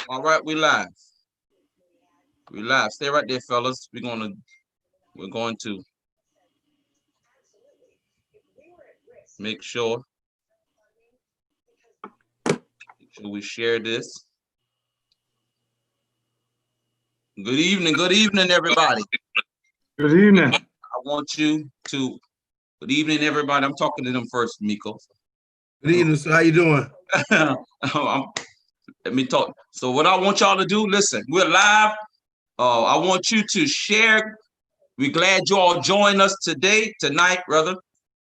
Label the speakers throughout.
Speaker 1: All right, we live. We live. Stay right there, fellas. We're going to make sure we share this. Good evening, everybody.
Speaker 2: Good evening.
Speaker 1: I want you to. Good evening, everybody. I'm talking to them first, Miko.
Speaker 3: Good evening, sir. How you doing?
Speaker 1: Let me talk. So what I want y'all to do, listen, we're live. I want you to share. We're glad you all joined us tonight, brother.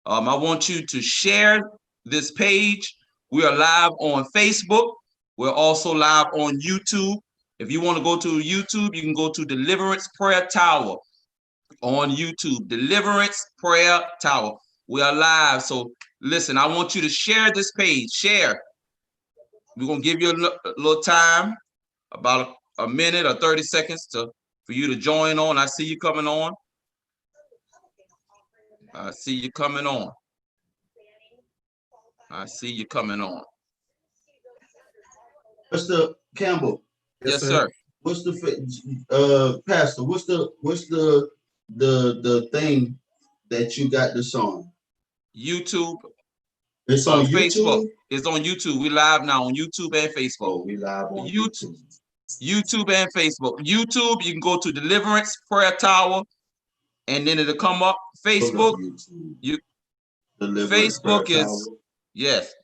Speaker 1: I want you to share this page. We are live on Facebook. We're also live on YouTube. If you want to go to YouTube, you can go to Deliverance Prayer Tower on YouTube. Deliverance Prayer Tower. We are live. So listen, I want you to share this page. Share. We're going to give you a little time, about a minute or 30 seconds for you to join on. I see you coming on. I see you coming on. I see you coming on.
Speaker 3: Mr. Campbell.
Speaker 1: Yes, sir.
Speaker 3: What's the Pastor? What's the thing that you got this on?
Speaker 1: YouTube.
Speaker 3: It's on
Speaker 1: Facebook.
Speaker 3: YouTube?
Speaker 1: It's on YouTube. We live now on YouTube and Facebook.
Speaker 3: Oh, we live on YouTube.
Speaker 1: YouTube and Facebook. YouTube, you can go to Deliverance Prayer Tower, and then it'll come up. Facebook, Facebook is, yes.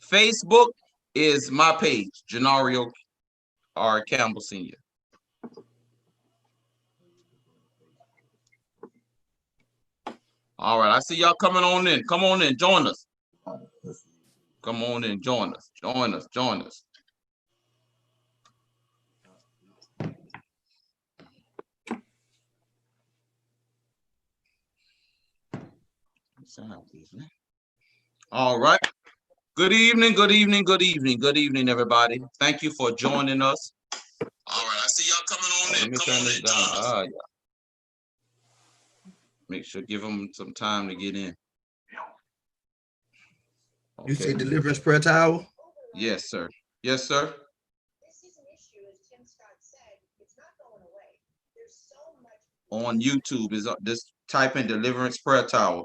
Speaker 1: Facebook is my page, Janario R. Campbell Sr. All right, I see y'all coming on in. Come on in, join us. Come on in, join us. Join us. All right. Good evening, everybody. Thank you for joining us. All right, I see y'all coming on in. Let me turn this down. Yeah. Make sure, give them some time to get in.
Speaker 3: Okay. You say Deliverance Prayer Tower?
Speaker 1: Yes, sir. Yes, sir.
Speaker 4: This is an issue, as Tim Scott said, it's not going away. There's so much
Speaker 1: on YouTube. Is just type in Deliverance Prayer Tower.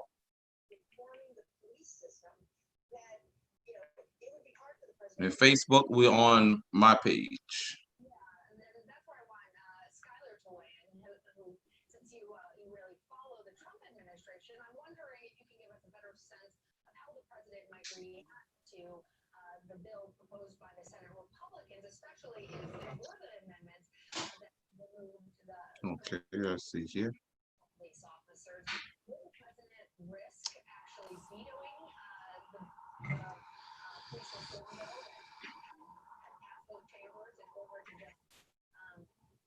Speaker 1: And Facebook, we're on my page.
Speaker 4: Yeah, and that's where I want Skylar to weigh in, who since you really follow the Trump administration, I'm wondering if you can give us a better sense of how the president might react to the bill proposed by the Senate Republicans, especially if there were the amendments that moved the
Speaker 1: okay, I see here.
Speaker 4: Police officers. Will the president risk actually vetoing the police reform bill that passed both chambers in order to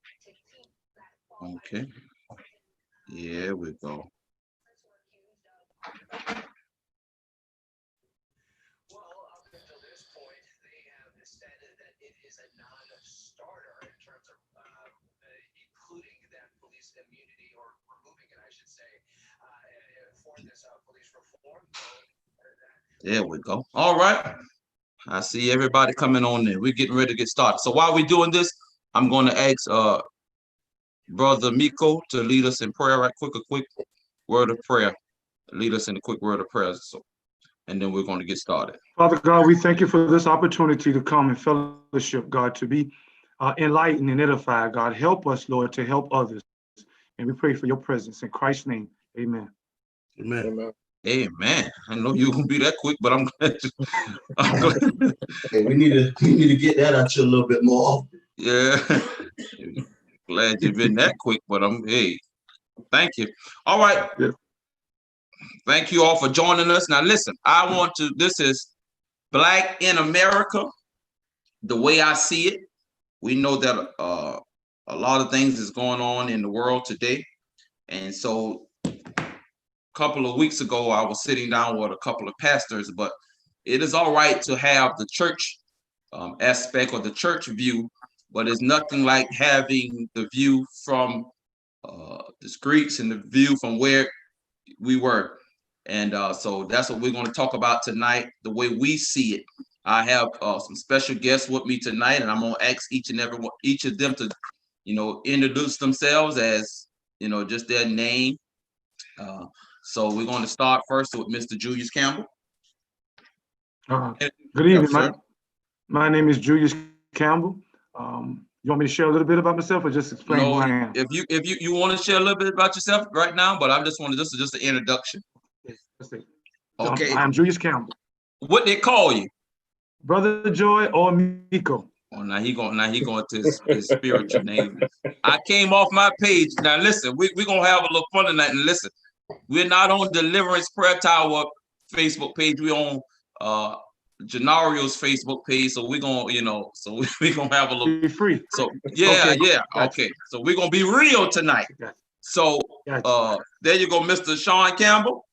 Speaker 4: just to keep that
Speaker 1: okay. Here we go.
Speaker 5: Well, up until this point, they have said that it is a non-starter in terms of including that police immunity, or removing it, I should say, for this police reform.
Speaker 1: There we go. All right. I see everybody coming on there. We're getting ready to get started. So while we're doing this, I'm going to ask Brother Miko to lead us in prayer right quick, a quick word of prayer. Lead us in a quick word of prayer. So, and then we're going to get started.
Speaker 2: Father God, we thank you for this opportunity to come and fellowship, God, to be enlightened and edified. God, help us, Lord, to help others. And we pray for your presence. In Christ's name, amen.
Speaker 3: Amen. Amen.
Speaker 1: Amen. I know you're gonna be that quick, but I'm glad. I'm glad.
Speaker 3: Hey, we need to get that out you a little bit more.
Speaker 1: Yeah. Glad you've been that quick, but hey, thank you. All right.
Speaker 2: Yeah.
Speaker 1: Thank you all for joining us. Now listen, this is Black in America, the way I see it. We know that a lot of things is going on in the world today. And so couple of weeks ago, I was sitting down with a couple of pastors, but it is all right to have the church aspect or the church view but it's nothing like having the view from the streets and the view from where we were. And so that's what we're going to talk about tonight, the way we see it. I have some special guests with me tonight, and I'm going to ask each of them to, introduce themselves as, just their name. So we're going to start first with Mr. Julius Campbell.
Speaker 2: Good evening. My name is Julius Campbell. You want me to share a little bit about myself, or just explain who I am?
Speaker 1: If you want to share a little bit about yourself right now, but I just want to, this is just an introduction.
Speaker 2: That's it.
Speaker 1: Okay.
Speaker 2: I'm Julius Campbell.
Speaker 1: What they call you?
Speaker 2: Brother Joy or Miko.
Speaker 1: Oh, now he going to his spiritual name. I came off my page. Now listen, we're gonna have a little fun tonight. And listen, we're not on Deliverance Prayer Tower Facebook page. We're on Genario's Facebook page. So we're gonna, so we're gonna have a little
Speaker 2: Be free.
Speaker 1: So yeah,
Speaker 2: Okay,
Speaker 1: yeah,
Speaker 2: gotcha.
Speaker 1: okay. So we're gonna be real tonight.
Speaker 2: Gotcha.
Speaker 1: So there you go, Mr. Sean Campbell.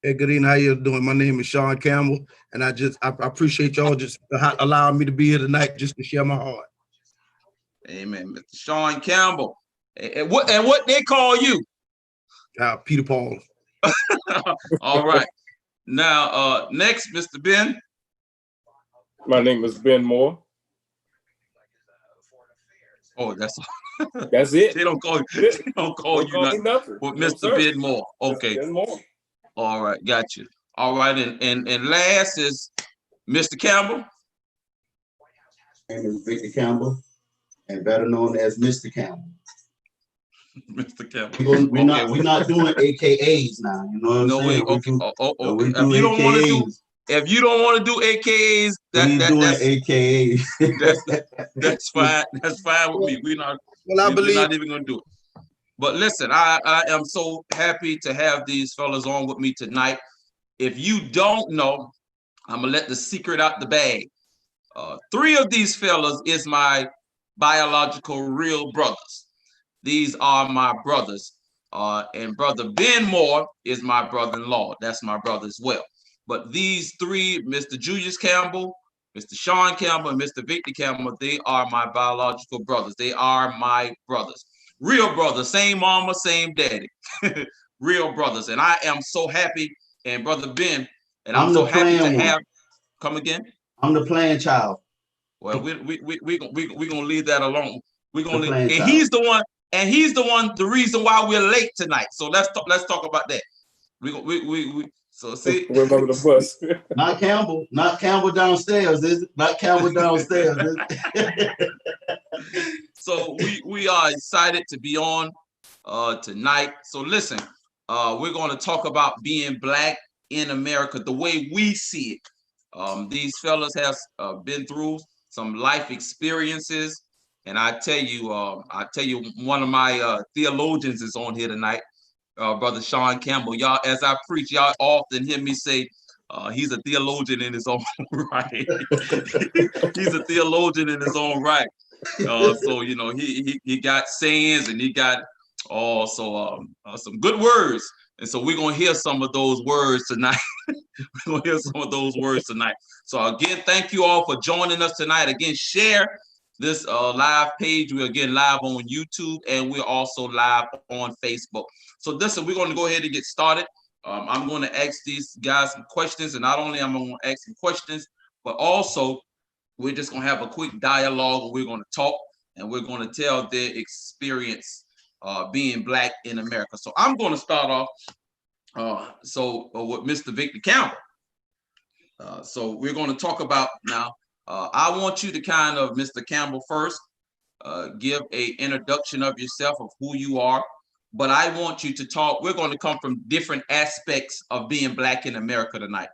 Speaker 6: Hey, good evening. How you doing? My name is Sean Campbell, and I appreciate y'all just allowing me to be here tonight just to share my heart.
Speaker 1: Amen, Mr. Sean Campbell. And what they call you?
Speaker 6: Peter Paul.
Speaker 1: All right. Now, next, Mr. Ben.
Speaker 7: My name is Ben Moore.
Speaker 1: Oh, that's
Speaker 7: it.
Speaker 1: They don't call you nothing. Well, Mr. Ben Moore. Okay.
Speaker 7: Ben Moore.
Speaker 1: All right, got you. All right, and last is Mr. Campbell.
Speaker 3: My name is Victor Campbell, and better known as Mr. Campbell.
Speaker 1: Mr. Campbell.
Speaker 3: We're not doing AKAs now. You know what I'm saying?
Speaker 1: Okay. If you don't want to do AKAs, that's fine. That's fine with me. We're not even gonna do it. But listen, I am so happy to have these fellas on with me tonight. If you don't know, I'm gonna let the secret out the bag. 3 of these fellas is my biological real brothers. These are my brothers. And Brother Ben Moore is my brother-in-law. That's my brother as well. But these 3, Mr. Julius Campbell, Mr. Sean Campbell, and Mr. Victor Campbell, they are my biological brothers. They are my brothers. Real brothers, same mama, same daddy. Real brothers. And I am so happy, and Brother Ben, and I'm so happy to have, come again?
Speaker 3: I'm the playing child.
Speaker 1: Well, we're gonna leave that alone. We're gonna leave, and
Speaker 3: child.
Speaker 1: he's the one, the reason why we're late tonight. So let's talk about that. So see,
Speaker 7: remember the bus.
Speaker 3: Not Campbell downstairs, is it? Not Campbell downstairs, is it?
Speaker 1: So we are excited to be on tonight. So listen, we're going to talk about being Black in America, the way we see it. These fellas have been through some life experiences, and I tell you, one of my theologians is on here tonight. Brother Sean Campbell. Y'all, as I preach, y'all often hear me say he's a theologian in his own right. He's a theologian in his own right. So he got sayings, and he got also some good words. And so we're gonna hear some of those words tonight. We're gonna hear some of those words tonight. So again, thank you all for joining us tonight. Again, share this live page. We're again live on YouTube, and we're also live on Facebook. So listen, we're going to go ahead and get started. I'm going to ask these guys some questions, and not only am I going to ask some questions, but also we're just going to have a quick dialogue, and we're going to talk, and we're going to tell their experience being Black in America. So I'm going to start off with Mr. Victor Campbell. So we're going to talk about now. I want you to kind of, Mr. Campbell, first give an introduction of yourself, of who you are. But I want you to talk. We're going to come from different aspects of being Black in America tonight.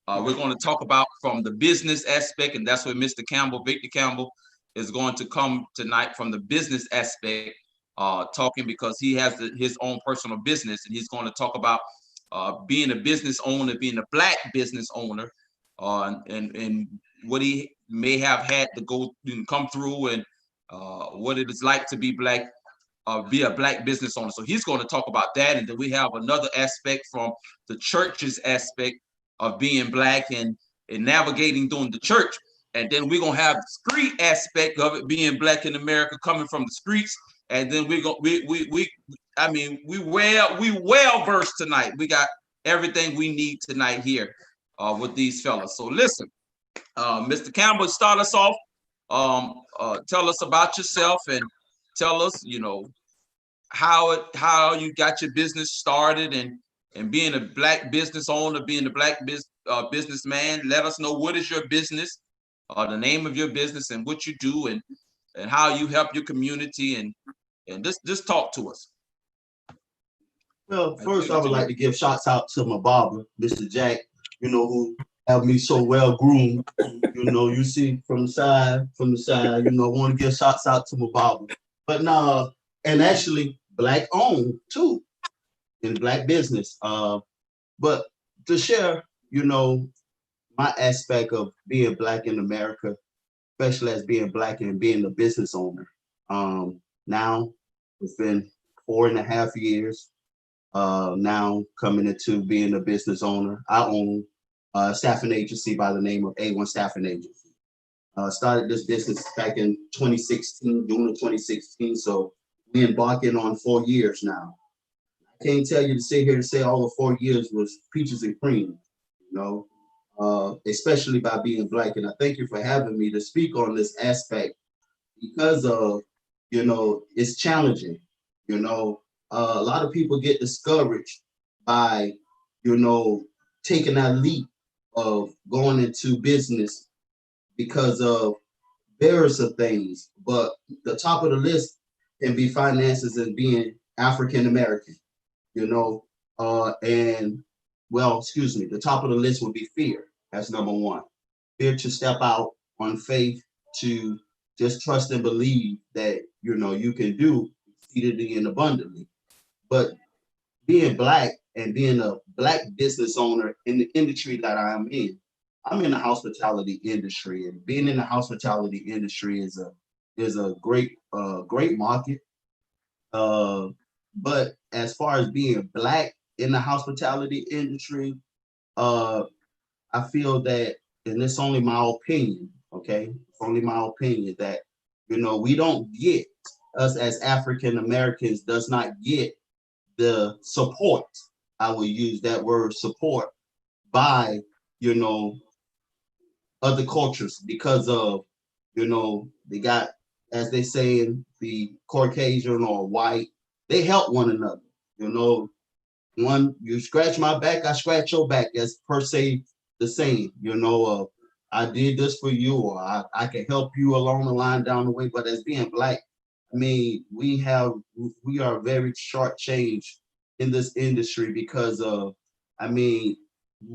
Speaker 1: We're going to talk about from the business aspect, and that's where Mr. Campbell, Victor Campbell, is going to come tonight from the business aspect, talking because he has his own personal business, and he's going to talk about being a business owner, being a Black business owner, and what he may have had to go and come through, and what it is like to be Black. Be a Black business owner. So he's going to talk about that. And then we have another aspect from the church's aspect of being Black and navigating during the church. And then we're gonna have the street aspect of it, being Black in America, coming from the streets. And then we're gonna I mean, we well versed tonight. We got everything we need tonight here with these fellas. So listen, Mr. Campbell, start us off. Tell us about yourself and tell us, you know, how you got your business started, and being a Black business owner, being a Black businessman. Let us know what is your business, the name of your business, and what you do, and how you help your community, and just talk to us.
Speaker 3: Well, first I would like to give shouts out to my barber, Mr. Jack, you know, who have me so well groomed. You know, you see from the side, you know, I want to give shouts out to my barber. But no, and actually Black owned too, in Black business. But to share, you know, my aspect of being Black in America, especially as being Black and being a business owner. Now it's been 4.5 years. Now coming into being a business owner. I own a staffing agency by the name of A1 Staffing Agency. Started this business back in 2016, June of 2016. So we embarking on 4 years now. I can't tell you to sit here and say all the 4 years was peaches and cream, you know, especially by being Black. And I thank you for having me to speak on this aspect because of, you know, it's challenging, you know. A lot of people get discouraged by, you know, taking that leap of going into business because of various of things. But the top of the list can be finances and being African American, you know, and well, excuse me, the top of the list would be fear. That's number one. Fear to step out on faith, to just trust and believe that, you know, you can do exceedingly and abundantly. But being Black and being a Black business owner in the industry that I'm in the hospitality industry, and being in the hospitality industry is a great market. But as far as being Black in the hospitality industry, I feel that, and it's only my opinion, okay? It's only my opinion that, you know, we don't get, us as African Americans does not get the support, I will use that word support, by, you know, other cultures because of, you know, they got, as they say in the Caucasian or white, they help one another. You know, one, you scratch my back, I scratch your back. That's per se the same, you know, I did this for you, or I can help you along the line down the way. But as being Black, I mean, we are very shortchanged in this industry because of, I mean,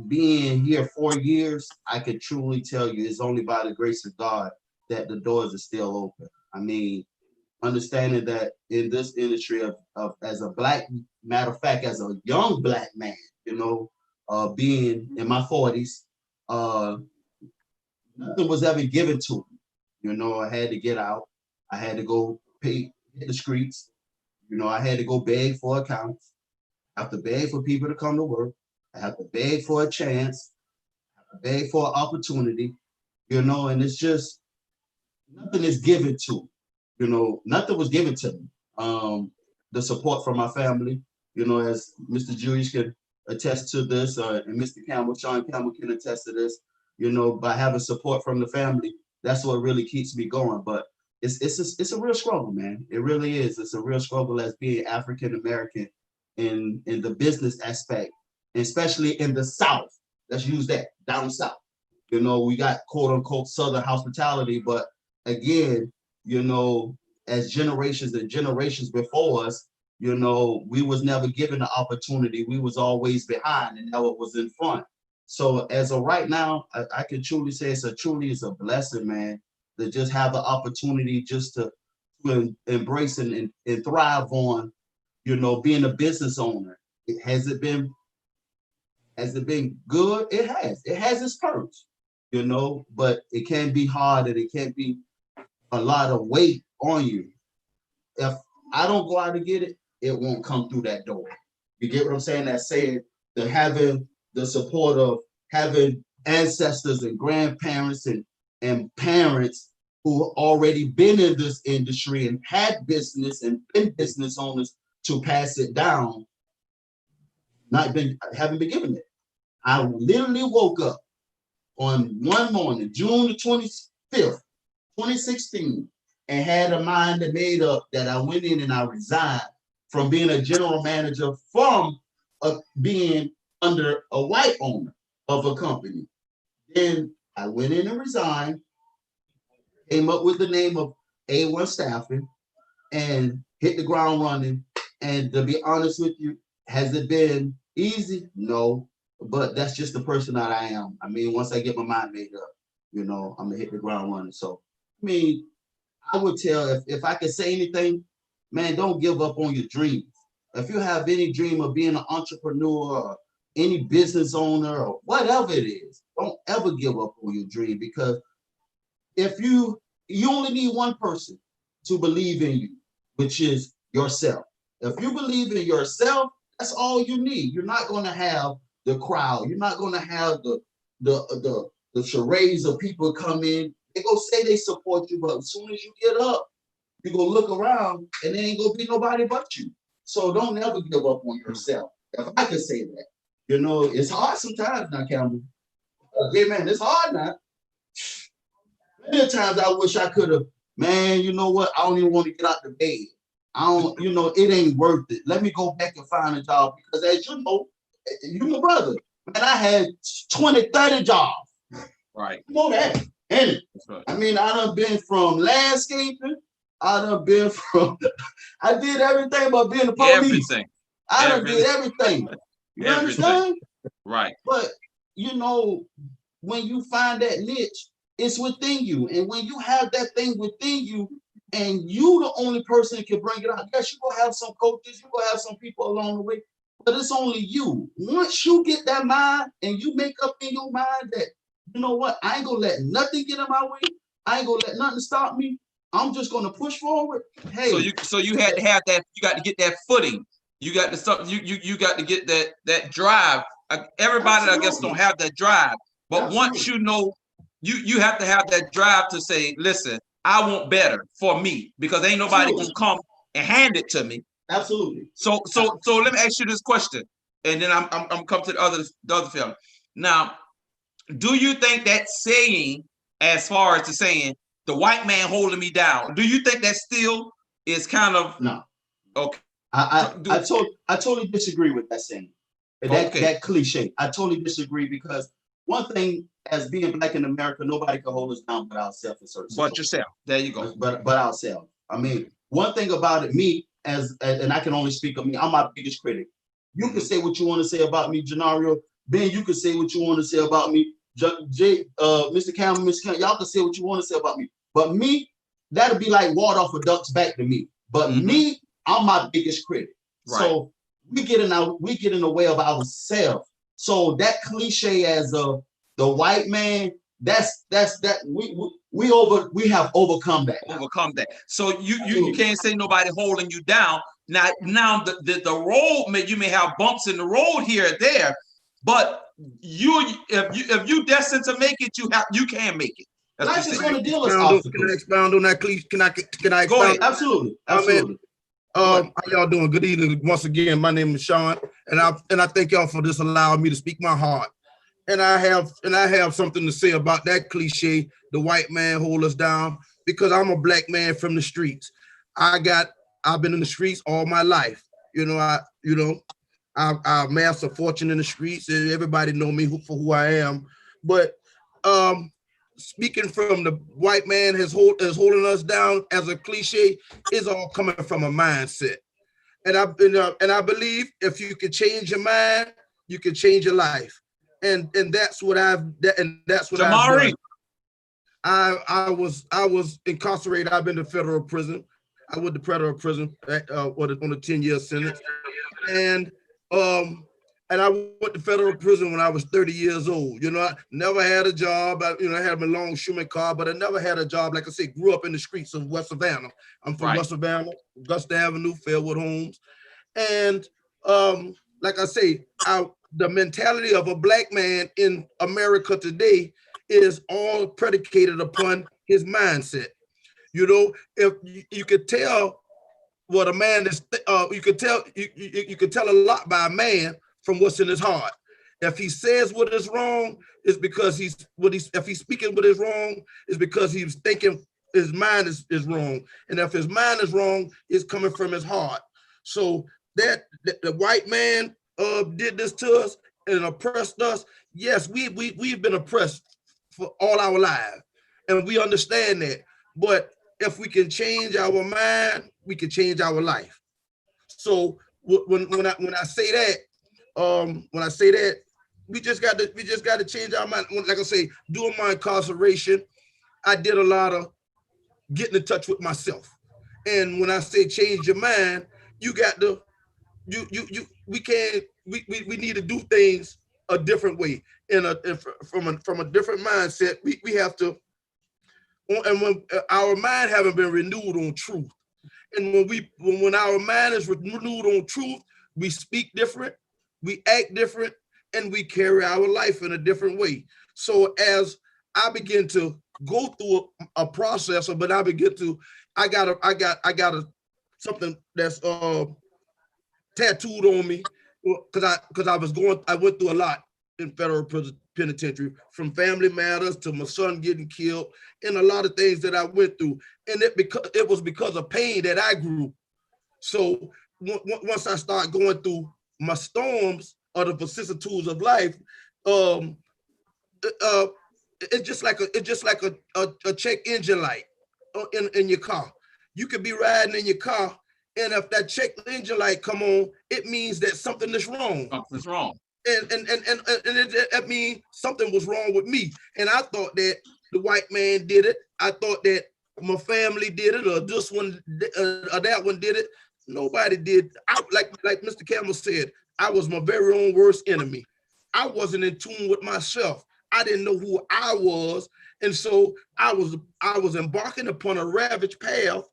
Speaker 3: being here 4 years, I can truly tell you it's only by the grace of God that the doors are still open. I mean, understanding that in this industry of as a Black, matter of fact, as a young Black man, you know, being in my 40s, nothing was ever given to me. You know, I had to get out. I had to go hit the streets. You know, I had to go beg for accounts. I have to beg for people to come to work. I have to beg for a chance. I have to beg for an opportunity. You know, and it's just nothing is given to me. You know, nothing was given to me. The support from my family, you know, as Mr. Julius can attest to this, and Mr. Campbell, Sean Campbell can attest to this, you know, by having support from the family, that's what really keeps me going. But it's a real struggle, man. It really is. It's a real struggle as being African American in the business aspect, especially in the South. Let's use that, down South. You know, we got quote unquote Southern hospitality, but again, you know, as generations and generations before us, you know, we was never given the opportunity. We was always behind and never was in front. So as of right now, I can truly say it's a blessing, man, to just have the opportunity just to embrace and thrive on, you know, being a business owner. Has it been good? It has. It has its perks, you know, but it can be hard and it can be a lot of weight on you. If I don't go out to get it, it won't come through that door. You get what I'm saying? That saying that having the support of having ancestors and grandparents and and parents who already been in this industry and had business and been business owners to pass it down, haven't been given it. I literally woke up on one morning, June the 25th, 2016, and had a mind that made up that I went in and I resigned from being a general manager from being under a white owner of a company. Then I went in and resigned, came up with the name of A1 Staffing, and hit the ground running. And to be honest with you, has it been easy? No, but that's just the person that I am. I mean, once I get my mind made up, I'm gonna hit the ground running. So, I mean, I would tell if I could say anything, man, don't give up on your dreams. If you have any dream of being an entrepreneur or any business owner or whatever it is, don't ever give up on your dream, because if you only need one person to believe in you, which is yourself. If you believe in yourself, that's all you need. You're not going to have the crowd. You're not going to have the charades of people come in. They go say they support you, but as soon as you get up, you go look around and there ain't gonna be nobody but you. So don't ever give up on yourself. If I could say that, it's hard sometimes now, Campbell. Hey man, it's hard now. Many times I wish I could have, man, you know what? I don't even want to get out the bed. I don't, it ain't worth it. Let me go back and find a job, because as you know, you my brother, man, I had 20, 30 jobs.
Speaker 1: Right.
Speaker 3: You know that. And
Speaker 1: right.
Speaker 3: I mean, I done been from landscaping. I done been from, I did everything but being the police.
Speaker 1: Everything.
Speaker 3: I done did everything. You understand?
Speaker 1: Right.
Speaker 3: But, when you find that niche, it's within you. And when you have that thing within you, and you the only person that can bring it out, yes, you're going to have some coaches, you're going to have some people along the way, but it's only you. Once you get that mind and you make up in your mind that, you know what, I ain't going to let nothing get in my way. I ain't going to let nothing stop me. I'm just going to push forward. Hey.
Speaker 1: So you had to have that, you got to get that footing. You got to you got to get that drive. Everybody, I guess, don't have that drive. But once you have to have that drive to say, listen, I want better for me, because ain't nobody gonna come and hand it to me.
Speaker 3: Absolutely.
Speaker 1: So let me ask you this question, and then I'm come to the other film. Now, do you think that saying, as far as the saying, the white man holding me down, do you think that still is kind of
Speaker 3: no?
Speaker 1: Okay.
Speaker 3: I totally disagree with that saying. That cliche. I totally disagree, because one thing, as being Black in America, nobody can hold us down but ourselves in certain situations.
Speaker 1: But yourself. There you go.
Speaker 3: But ourselves. I mean, one thing about it, me, and I can only speak of me, I'm my biggest critic. You can say what you want to say about me, Genario. Ben, you can say what you want to say about me. Mr. Cameron, y'all can say what you want to say about me. But me, that'll be like water off a duck's back to me. But me, I'm my biggest critic. Right. So we get in the way of ourselves. So that cliche as the white man, that's we have overcome that.
Speaker 1: Overcome that. So you can't say nobody holding you down. Now the road you may have bumps in the road here and there, but if you destined to make it, you can make it.
Speaker 3: Life is going to deal with
Speaker 6: obstacles. Can I expound on that, please? Can I expound?
Speaker 3: Go ahead. Absolutely.
Speaker 6: How y'all doing? Good evening. Once again, my name is Sean, and I thank y'all for just allowing me to speak my heart. And I have something to say about that cliche, the white man hold us down, because I'm a Black man from the streets. I've been in the streets all my life. I amassed a fortune in the streets, and everybody know me for who I am. But speaking from the white man is holding us down as a cliche, is all coming from a mindset. And I believe if you can change your mind, you can change your life. And that's what I've done. I was incarcerated. I've been to federal prison. I went to federal prison on a 10-year sentence. And I went to federal prison when I was 30 years old. I never had a job. I had my long Schumann car, but I never had a job. Like I said, grew up in the streets of West Savannah. I'm from West Savannah, Augusta Avenue, Fairwood Homes. And like I say, the mentality of a Black man in America today is all predicated upon his mindset. You know, if you could tell what a man is, you could tell you could tell a lot by a man from what's in his heart. If he says what is wrong, it's because if he's speaking what is wrong, it's because he's thinking his mind is wrong. And if his mind is wrong, it's coming from his heart. So that the white man did this to us and oppressed us. Yes, we've been oppressed for all our lives, and we understand that. But if we can change our mind, we can change our life. So when I say that, we just got to change our mind. Like I say, during my incarceration, I did a lot of getting in touch with myself. And when I say change your mind, you got to we need to do things a different way, from a different mindset. We have to, and when our mind haven't been renewed on truth, and when our mind is renewed on truth, we speak different, we act different, and we carry our life in a different way. So as I begin to go through a process, but I got something that's tattooed on me, because I went through a lot in federal prison penitentiary, from family matters to my son getting killed, and a lot of things that I went through, and it was because of pain that I grew. So once I start going through my storms or the vicissitudes of life, it's just like a check engine light in your car. You could be riding in your car, and if that check engine light come on, it means that something is wrong.
Speaker 1: Something's wrong.
Speaker 6: And it means something was wrong with me. And I thought that the white man did it. I thought that my family did it, or this one or that one did it. Nobody did. Like Mr. Campbell said, I was my very own worst enemy. I wasn't in tune with myself. I didn't know who I was. And so I was embarking upon a ravaged path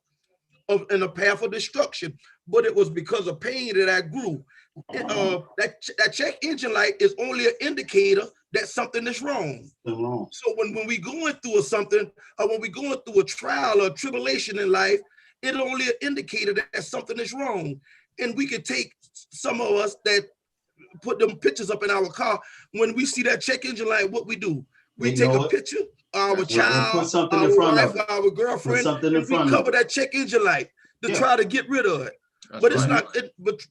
Speaker 6: in a path of destruction. But it was because of pain that I grew. That check engine light is only an indicator that something is wrong. So when we going through something, or when we going through a trial or tribulation in life, it's only an indicator that something is wrong. And we could take some of us that put them pictures up in our car. When we see that check engine light, what we do? We take a picture of our child, our wife, our girlfriend, and we cover that check engine light to try to get rid of it. That's but it's not.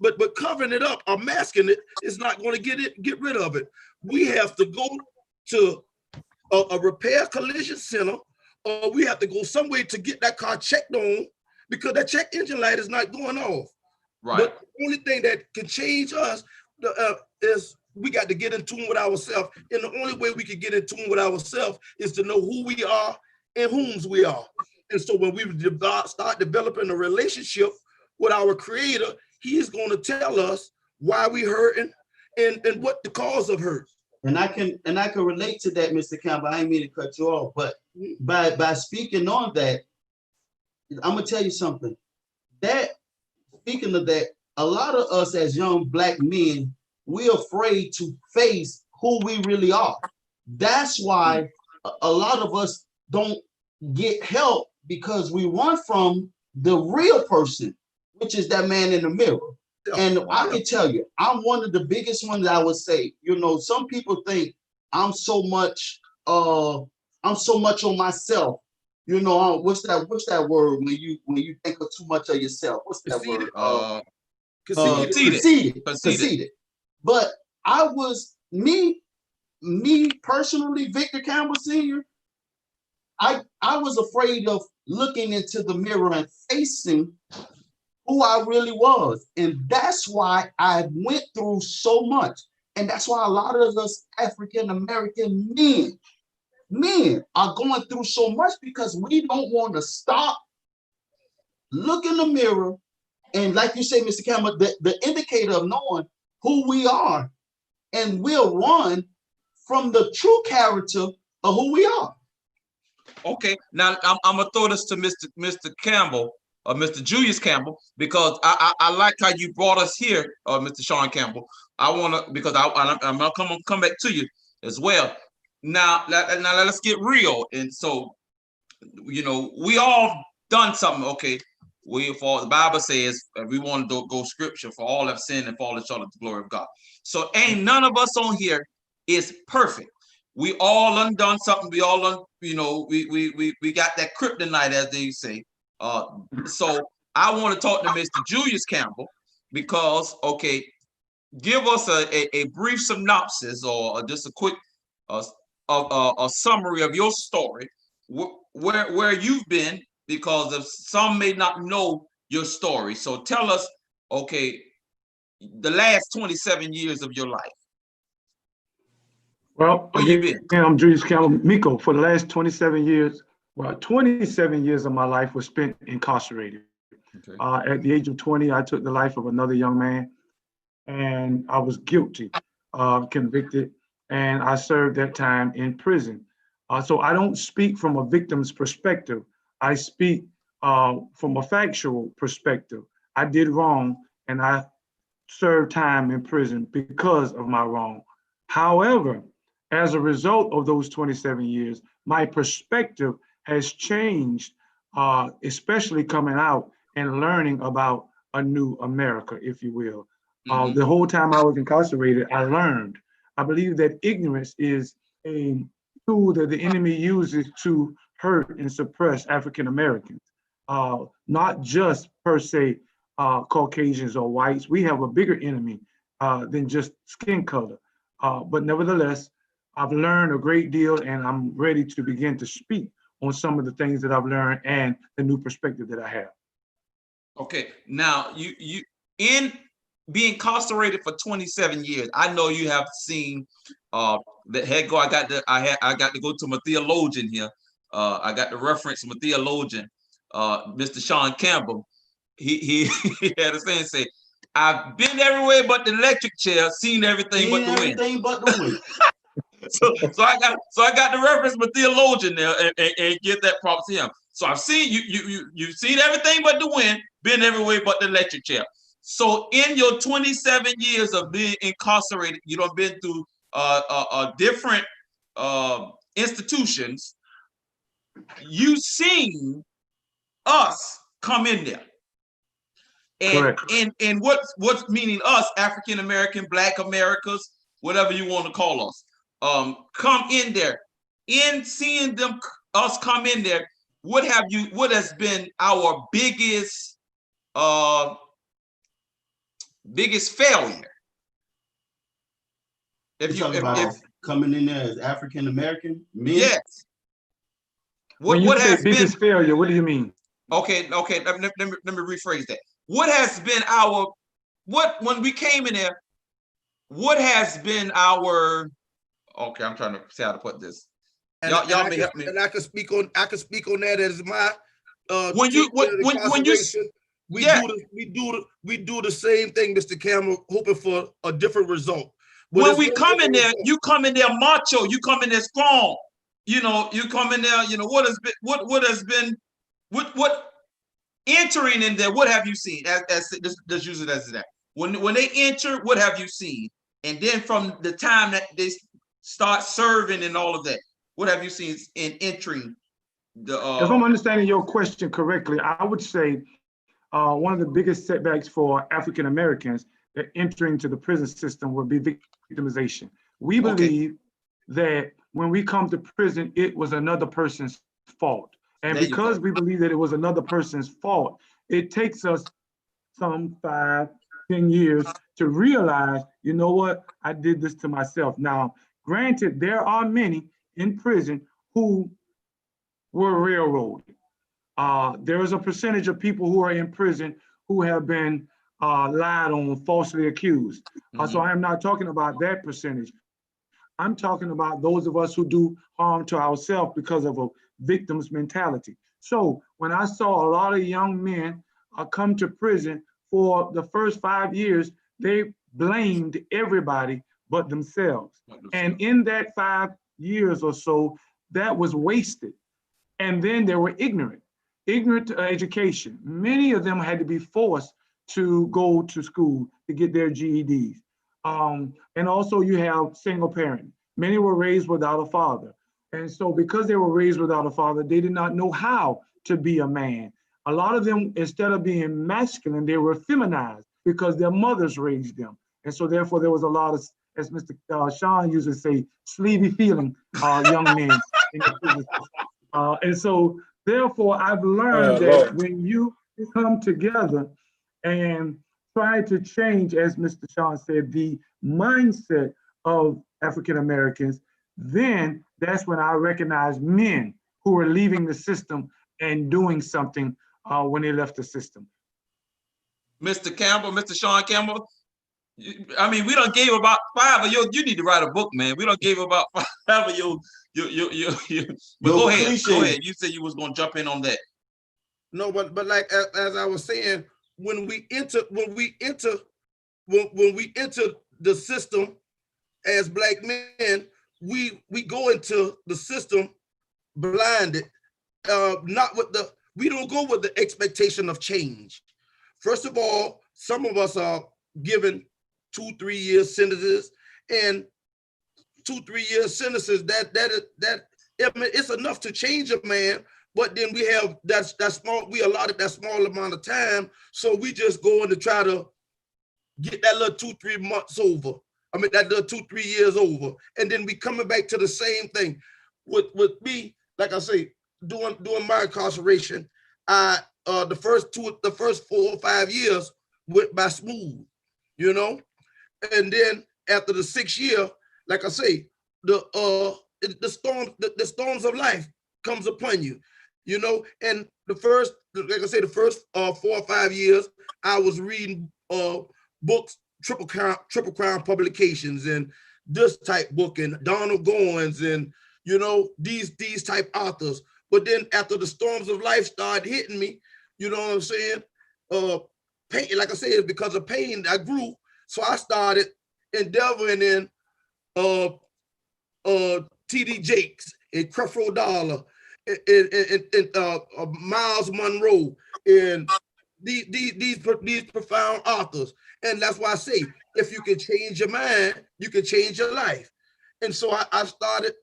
Speaker 6: But covering it up or masking it is not going to get rid of it. We have to go to a repair collision center, or we have to go somewhere to get that car checked on, because that check engine light is not going off.
Speaker 1: Right.
Speaker 6: But the only thing that can change us is we got to get in tune with ourselves, and the only way we can get in tune with ourselves is to know who we are and whom's we are. And so when we start developing a relationship with our Creator, He is going to tell us why we hurting and what the cause of hurt.
Speaker 3: And I can relate to that, Mr. Campbell. I didn't mean to cut you off, but by speaking on that, I'm gonna tell you something. That speaking of that, a lot of us as young Black men, we're afraid to face who we really are. That's why a lot of us don't get help, because we run from the real person, which is that man in the mirror. And I can tell you, I'm one of the biggest ones. I would say, some people think I'm so much on myself. What's that word when you think of too much of yourself? What's that word? Conceited. But I was me personally, Victor Campbell Sr. I was afraid of looking into the mirror and facing who I really was. And that's why I went through so much. And that's why a lot of us African-American men are going through so much, because we don't want to stop, look in the mirror, and like you say, Mr. Campbell, the indicator of knowing who we are, and we'll run from the true character of who we are.
Speaker 1: Okay, now I'm gonna throw this to Mr. Campbell, or Mr. Julius Campbell, because I like how you brought us here, Mr. Sean Campbell. I want to, because I'm gonna come back to you as well. now let's get real. And so, you know, we all done something. Okay, for the Bible says we want to go scripture, for all have sinned and fallen short of the glory of God. So ain't none of us on here is perfect. We all undone something. We all you know, we got that kryptonite, as they say. So I want to talk to Mr. Julius Campbell, because okay, give us a brief synopsis, or just a quick a summary of your story, where you've been, because of some may not know your story. So tell us, okay, the last 27 years of your life.
Speaker 2: Well,
Speaker 1: Where you been?
Speaker 2: again, I'm Julius Campbell Miko. For the last 27 years, well, 27 years of my life was spent incarcerated.
Speaker 1: Okay.
Speaker 2: At the age of 20, I took the life of another young man, and I was guilty, convicted, and I served that time in prison. So I don't speak from a victim's perspective. I speak from a factual perspective. I did wrong, and I served time in prison because of my wrong. However, as a result of those 27 years, my perspective has changed, especially coming out and learning about a new America, if you will. The whole time I was incarcerated, I learned. I believe that ignorance is a tool that the enemy uses to hurt and suppress African Americans, not just per se Caucasians or whites. We have a bigger enemy than just skin color. But nevertheless, I've learned a great deal, and I'm ready to begin to speak on some of the things that I've learned and the new perspective that I have.
Speaker 1: Okay, now you in being incarcerated for 27 years, I know you have seen the head go. I got to go to my theologian here. I got to reference my theologian, Mr. Sean Campbell. He he had a saying, say, I've been everywhere but the electric chair, seen everything but the wind.
Speaker 3: Everything but the wind.
Speaker 1: So I got to reference my theologian there, and get that props to him. So I've seen you've seen everything but the wind, been everywhere but the electric chair. So in your 27 years of being incarcerated, you done been through different institutions. You seen us come in there. And what's meaning us, African American, Black Americans, whatever you want to call us, come in there. In seeing us come in there, what has been our biggest failure?
Speaker 3: If coming in there as African American men?
Speaker 1: Yes.
Speaker 2: When you say biggest failure, what do you mean?
Speaker 1: Okay. Let me rephrase that. What has been when we came in there, what has been our, okay, I'm trying to see how to put this. Y'all may help me.
Speaker 6: And I can speak on that as my
Speaker 1: when you
Speaker 6: we do the same thing, Mr. Cameron, hoping for a different result. But
Speaker 1: when we come in there, you come in there macho, you come in there strong. You know, you come in there, you know, what entering in there, what have you seen? Let's use it as that. When they enter, what have you seen? And then from the time that they start serving and all of that, what have you seen in entering the
Speaker 2: if I'm understanding your question correctly, I would say one of the biggest setbacks for African Americans that entering to the prison system would be victimization. We believe that when we come to prison, it was another person's fault. And because we believe that it was another person's fault, it takes us some 5-10 years to realize, you know what, I did this to myself. Now, granted, there are many in prison who were railroaded. There is a percentage of people who are in prison who have been lied on, falsely accused. So I am not talking about that percentage. I'm talking about those of us who do harm to ourselves because of a victim's mentality. So when I saw a lot of young men come to prison for the first 5 years, they blamed everybody but themselves. And in that 5 years or so, that was wasted. And then they were ignorant to education. Many of them had to be forced to go to school to get their GEDs. And also you have single parent. Many were raised without a father. And so because they were raised without a father, they did not know how to be a man. A lot of them, instead of being masculine, they were feminized because their mothers raised them. And so therefore there was a lot of, as Mr. Sean used to say, sleepy feeling young men in the prison system. And so therefore I've learned that
Speaker 7: Lord.
Speaker 2: when you come together and try to change, as Mr. Sean said, the mindset of African Americans, then that's when I recognize men who are leaving the system and doing something when they left the system.
Speaker 1: Mr. Campbell, Mr. Sean Campbell, I mean, we done gave about 5 of you need to write a book, man. We done gave about 5 of you. But go ahead. You said you was gonna jump in on that.
Speaker 6: No, but like as I was saying, when we enter the system as Black men, we go into the system blinded, we don't go with the expectation of change. First of all, some of us are given 2-3 year sentences, and 2-3 year sentences that I mean, it's enough to change a man. But then we have we allotted that small amount of time, so we just go in to try to get that little 2-3 months over. I mean, that little 2-3 years over, and then we coming back to the same thing. With me, like I say, doing my incarceration, the first 4 or 5 years went by smooth, you know, and then after the 6th year, like I say, the storms of life comes upon you. You know, and the first 4 or 5 years, I was reading books, Triple Crown publications, and this type book, and Donald Goins, and you know, these type authors. But then after the storms of life started hitting me, you know what I'm saying? Pain, like I said, because of pain, I grew. So I started endeavoring in T.D. Jakes and Creflo Dollar, and Miles Monroe, and these profound authors. And that's why I say, if you can change your mind, you can change your life. And so I started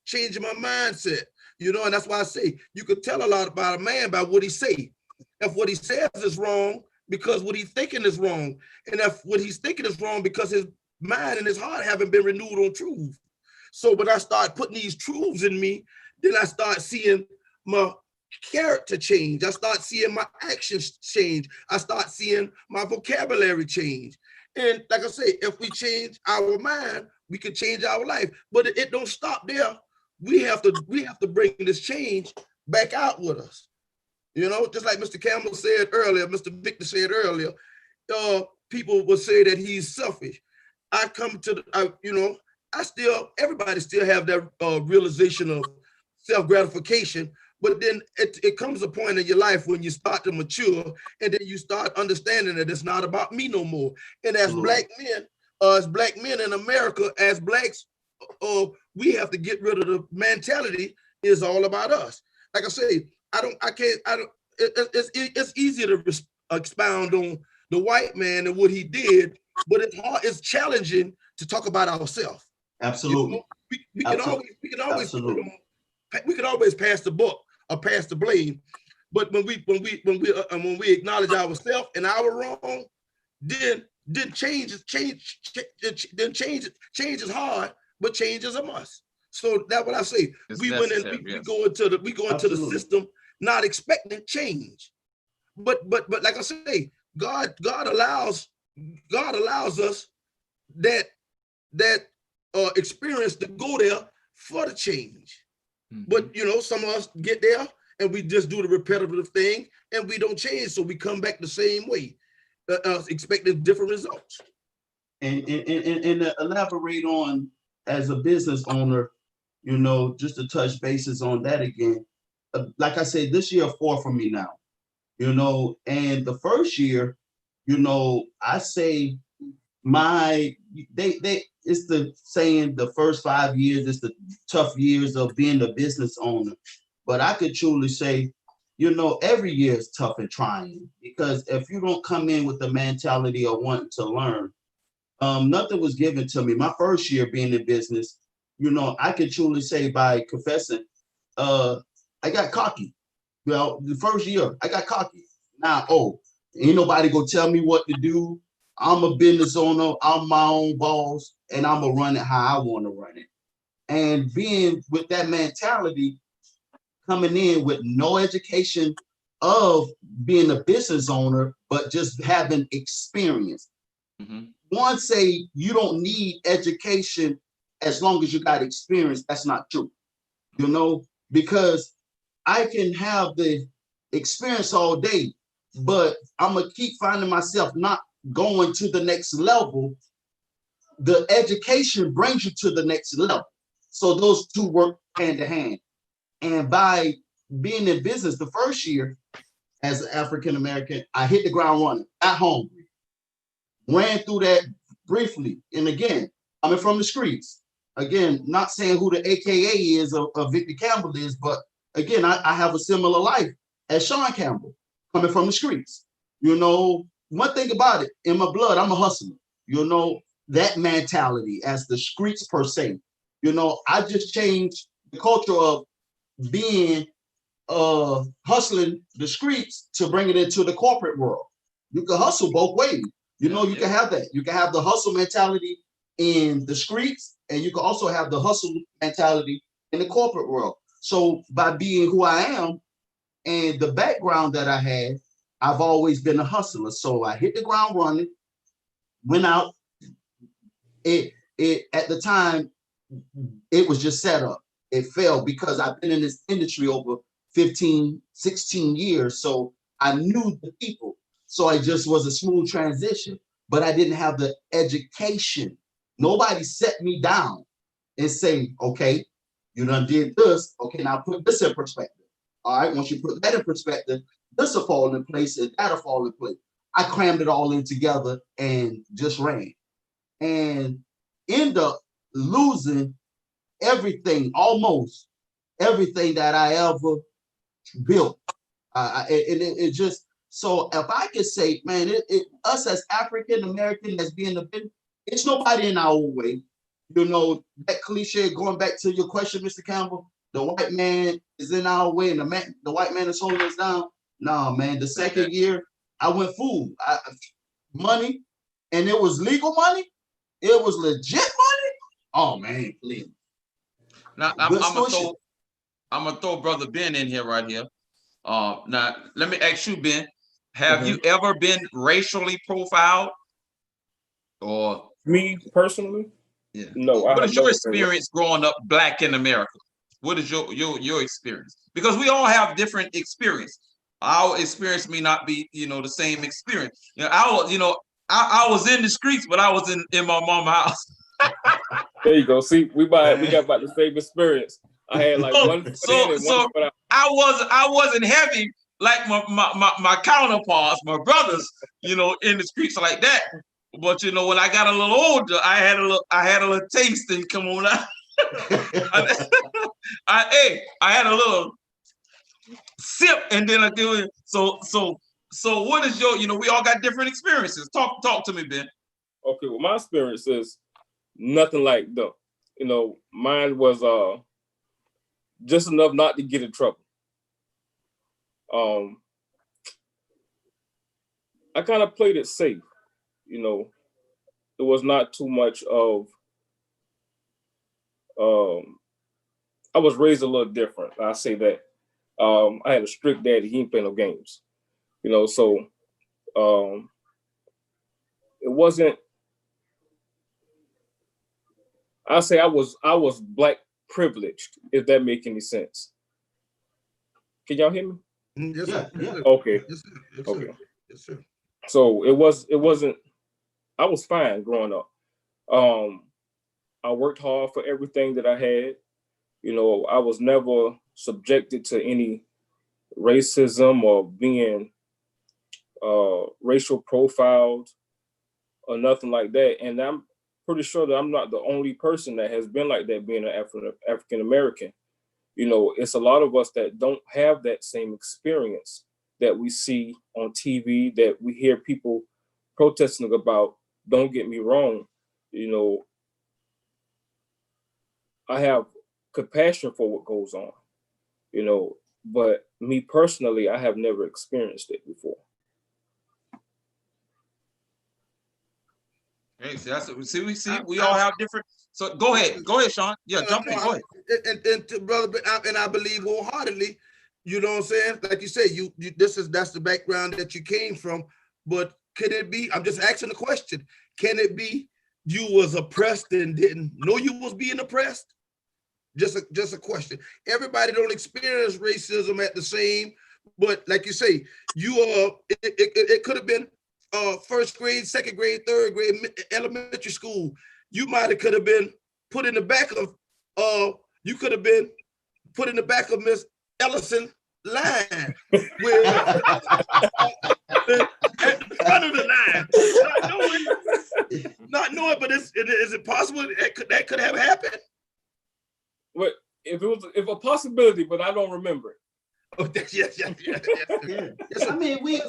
Speaker 6: changing my mindset, you know, and that's why I say you could tell a lot about a man by what he say. If what he says is wrong, because what he's thinking is wrong, and if what he's thinking is wrong, because his mind and his heart haven't been renewed on truth. So when I start putting these truths in me, then I start seeing my character change. I start seeing my actions change. I start seeing my vocabulary change. And like I say, if we change our mind, we can change our life. But it don't stop there. We have to bring this change back out with us. You know, just like Mr. Campbell said earlier, Mr. Victor said earlier, people will say that he's selfish. I come to everybody still have that realization of self-gratification, but then it comes a point in your life when you start to mature, and then you start understanding that it's not about me no more. And as Black men in America, as Blacks, we have to get rid of the mentality is all about us. Like I say, it's easier to expound on the white man and what he did, but it's challenging to talk about ourselves.
Speaker 3: Absolutely.
Speaker 6: You know, we can always pass the buck or pass the blame, but when we acknowledge ourselves and our wrong, then change is hard, but change is a must. So that's what I say. We go into the system not expecting change, but like I say, God allows us that experience to go there for the change. Mm-hmm. But you know, some of us get there and we just do the repetitive thing and we don't change, so we come back the same way, expecting different results.
Speaker 3: And elaborate on, as a business owner, you know, just to touch bases on that again. Like I said, this year 4 for me now, you know, and the first year, you know, I say it's the saying, the first 5 years is the tough years of being a business owner. But I could truly say, you know, every year is tough and trying, because if you don't come in with the mentality of wanting to learn, Nothing was given to me. My first year being in business, you know, I can truly say by confessing, I got cocky. Well, the first year I got cocky. Now, ain't nobody gonna tell me what to do. I'm a business owner. I'm my own boss, and I'm gonna run it how I want to run it. And being with that mentality, coming in with no education of being a business owner, but just having experience.
Speaker 1: Mhm.
Speaker 3: One say you don't need education as long as you got experience. That's not true, you know, because I can have the experience all day, but I'm gonna keep finding myself not going to the next level. The education brings you to the next level. So those two work hand in hand. And by being in business the first year as an African American, I hit the ground running at home, ran through that briefly. And again, coming from the streets. Again, not saying who the AKA is or Victor Campbell is, but again, I have a similar life as Sean Campbell, coming from the streets. You know, one thing about it, in my blood, I'm a hustler. You know, that mentality as the streets per se. You know, I just changed the culture of being hustling the streets to bring it into the corporate world. You can hustle both ways. You know, you can have that. You can have the hustle mentality in the streets, and you can also have the hustle mentality in the corporate world. So by being who I am and the background that I had, I've always been a hustler. So I hit the ground running, went out. It at the time, it was just set up. It failed because I've been in this industry over 15, 16 years. So I knew the people. So it just was a smooth transition, but I didn't have the education. Nobody set me down and say, okay, you done did this. Okay, now put this in perspective. All right, once you put that in perspective, this will fall in place and that'll fall in place. I crammed it all in together and just ran. And end up losing everything, almost everything that I ever built. It just, so if I could say, man, us as African American, as being a bit, it's nobody in our way. You know, that cliche, going back to your question, Mr. Campbell, the white man is in our way and the white man is holding us down. No, man, the second year, I went fool. Money, and it was legal money. It was legit money. Oh, man, please.
Speaker 1: Now I'm gonna throw Brother Ben in here right here. Now let me ask you, Ben, have you ever been racially profiled? Or
Speaker 7: Me personally,
Speaker 1: yeah.
Speaker 7: no.
Speaker 1: What is your experience growing up Black in America? What is your experience? Because we all have different experience. Our experience may not be, you know, the same experience. I was in the streets, but I was in my mom's house.
Speaker 7: There you go. See, we got about the same experience. I had like one foot in and one foot out.
Speaker 1: I wasn't heavy like my counterparts, my brothers, you know, in the streets like that. But you know, when I got a little older, I had a little taste and come on out. I had a little sip and then I do it. So what is your, you know, we all got different experiences. Talk to me, Ben.
Speaker 7: Okay, well, my experience is nothing like them. You know, mine was just enough not to get in trouble. I kind of played it safe. You know, it was not too much of. I was raised a little different. I say that. I had a strict daddy. He didn't play no games. You know, so it wasn't. I say I was Black privileged, if that make any sense. Can y'all hear me?
Speaker 6: Yes, sir.
Speaker 3: Yeah.
Speaker 7: Okay.
Speaker 6: Yes, sir. Yes, sir.
Speaker 7: Okay.
Speaker 6: Yes, sir.
Speaker 7: So it wasn't. I was fine growing up. I worked hard for everything that I had. You know, I was never subjected to any racism or being racial profiled or nothing like that. And I'm pretty sure that I'm not the only person that has been like that, being an African American. You know, it's a lot of us that don't have that same experience that we see on TV, that we hear people protesting about. Don't get me wrong, you know, I have compassion for what goes on, you know, but me personally, I have never experienced it before.
Speaker 1: Hey, we all have different. So go ahead, Sean. Yeah, jump in. Go ahead.
Speaker 6: Brother, and I believe wholeheartedly. You know what I'm saying? Like you say, that's the background that you came from. But could it be? I'm just asking the question. Can it be you was oppressed and didn't know you was being oppressed? Just a question. Everybody don't experience racism at the same, but like you say, it could have been first grade, second grade, third grade, elementary school. You could have been put in the back of you could have been put in the back of Miss Ellison line with at the front of the line, not knowing, but is it possible that could have happened?
Speaker 7: But if a possibility, but I don't remember it.
Speaker 6: Oh, yes.
Speaker 3: I mean, we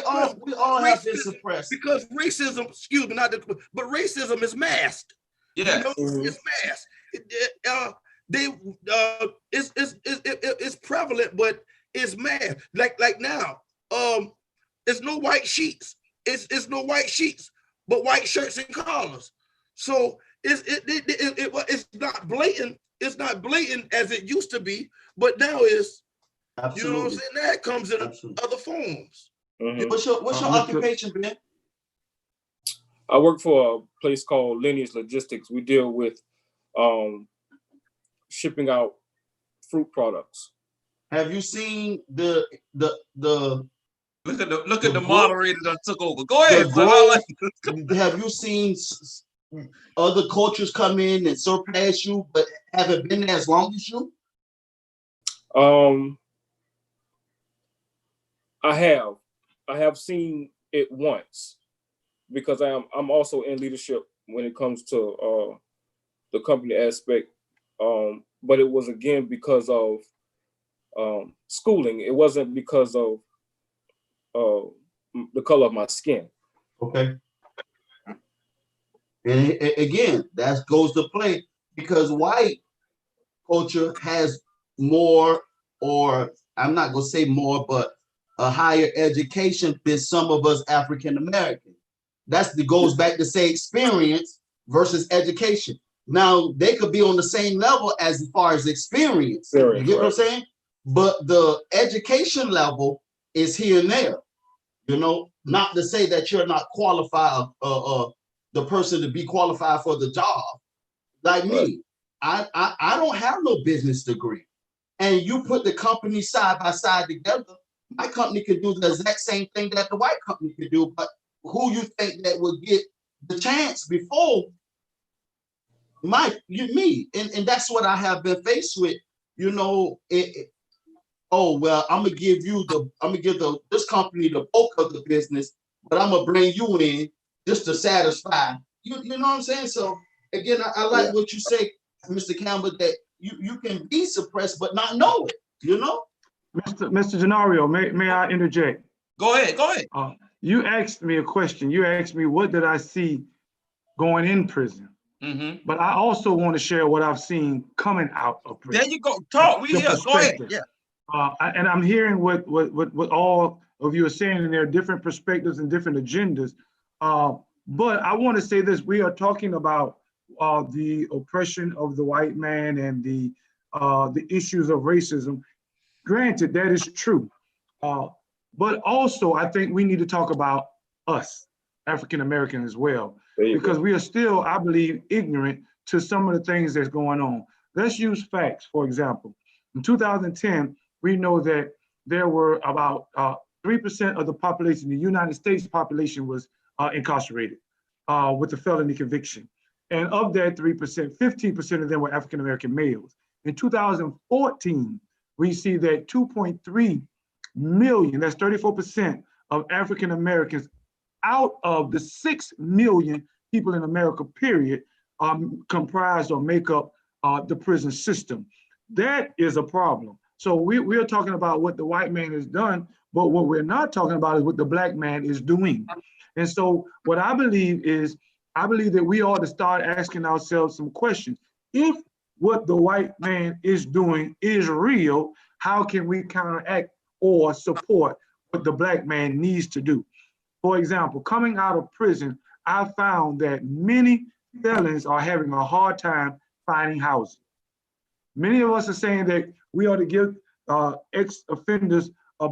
Speaker 3: all have been suppressed
Speaker 6: because racism. Excuse me, but racism is masked.
Speaker 1: Yeah,
Speaker 6: you know, it's masked. It's prevalent, but it's masked. Like now, it's no white sheets. It's no white sheets, but white shirts and collars. So it's not blatant. It's not blatant as it used to be, but now it's.
Speaker 3: Absolutely.
Speaker 6: You know what I'm saying? That comes in other forms.
Speaker 7: Mm-hmm.
Speaker 3: What's your occupation, Ben?
Speaker 7: I work for a place called Lineage Logistics. We deal with shipping out fruit products.
Speaker 3: Have you seen the
Speaker 1: look at the moderator that took over? Go ahead.
Speaker 3: Have you seen other cultures come in and surpass you, but haven't been there as long as you?
Speaker 7: I have seen it once because I'm also in leadership when it comes to the company aspect. But it was again because of schooling. It wasn't because of the color of my skin.
Speaker 3: Okay. And again, that goes to play because white culture has more, or I'm not going to say more, but a higher education than some of us African Americans. Goes back to say experience versus education. Now they could be on the same level as far as experience. You get what I'm saying? But the education level is here and there. You know, not to say that you're not qualified, the person to be qualified for the job. Like me, I don't have no business degree, and you put the company side by side together. My company could do the exact same thing that the white company could do, but who you think that would get the chance before me? And that's what I have been faced with. You know, I'm gonna give this company the bulk of the business, but I'm gonna bring you in just to satisfy. You know what I'm saying? So again, I like what you say, Mr. Campbell, that you can be suppressed but not know it. You know.
Speaker 2: Mr. Denario, may I interject?
Speaker 1: Go ahead.
Speaker 2: You asked me a question. You asked me, what did I see going in prison?
Speaker 1: Mm-hmm.
Speaker 2: But I also want to share what I've seen coming out of prison.
Speaker 1: There you go. Talk. We here. Go ahead. Yeah.
Speaker 2: And I'm hearing what all of you are saying, and there are different perspectives and different agendas. But I want to say this: we are talking about the oppression of the white man and the issues of racism. Granted, that is true. But also, I think we need to talk about us, African American, as well, because we are still, I believe, ignorant to some of the things that's going on. Let's use facts, for example. In 2010, we know that there were about 3% of the population, the United States population, was incarcerated with a felony conviction. And of that 3%, 15% of them were African American males. In 2014, we see that 2.3 million, that's 34% of African Americans out of the 6 million people in America, period, comprise or make up the prison system. That is a problem. So we are talking about what the white man has done, but what we're not talking about is what the black man is doing. And so what I believe is, I believe that we ought to start asking ourselves some questions. If what the white man is doing is real, how can we counteract or support what the black man needs to do? For example, coming out of prison, I found that many felons are having a hard time finding housing. Many of us are saying that we ought to give ex-offenders a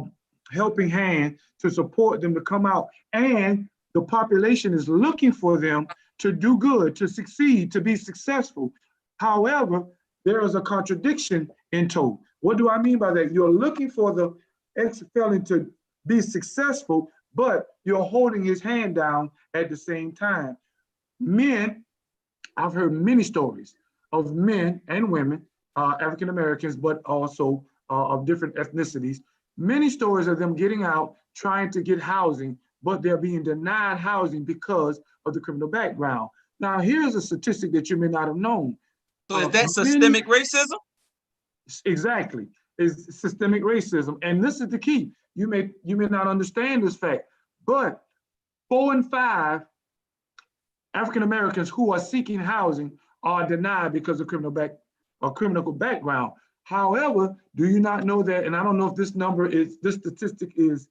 Speaker 2: helping hand to support them to come out. And the population is looking for them to do good, to succeed, to be successful. However, there is a contradiction in tow. What do I mean by that? You're looking for the ex-felon to be successful, but you're holding his hand down at the same time. Men, I've heard many stories of men and women, African Americans, but also of different ethnicities, many stories of them getting out, trying to get housing, but they're being denied housing because of the criminal background. Now, here's a statistic that you may not have known.
Speaker 1: So is that systemic racism?
Speaker 2: Exactly, is systemic racism. And this is the key. You may not understand this fact, but 4 in 5 African Americans who are seeking housing are denied because of criminal background. However, do you not know that, and I don't know if this statistic is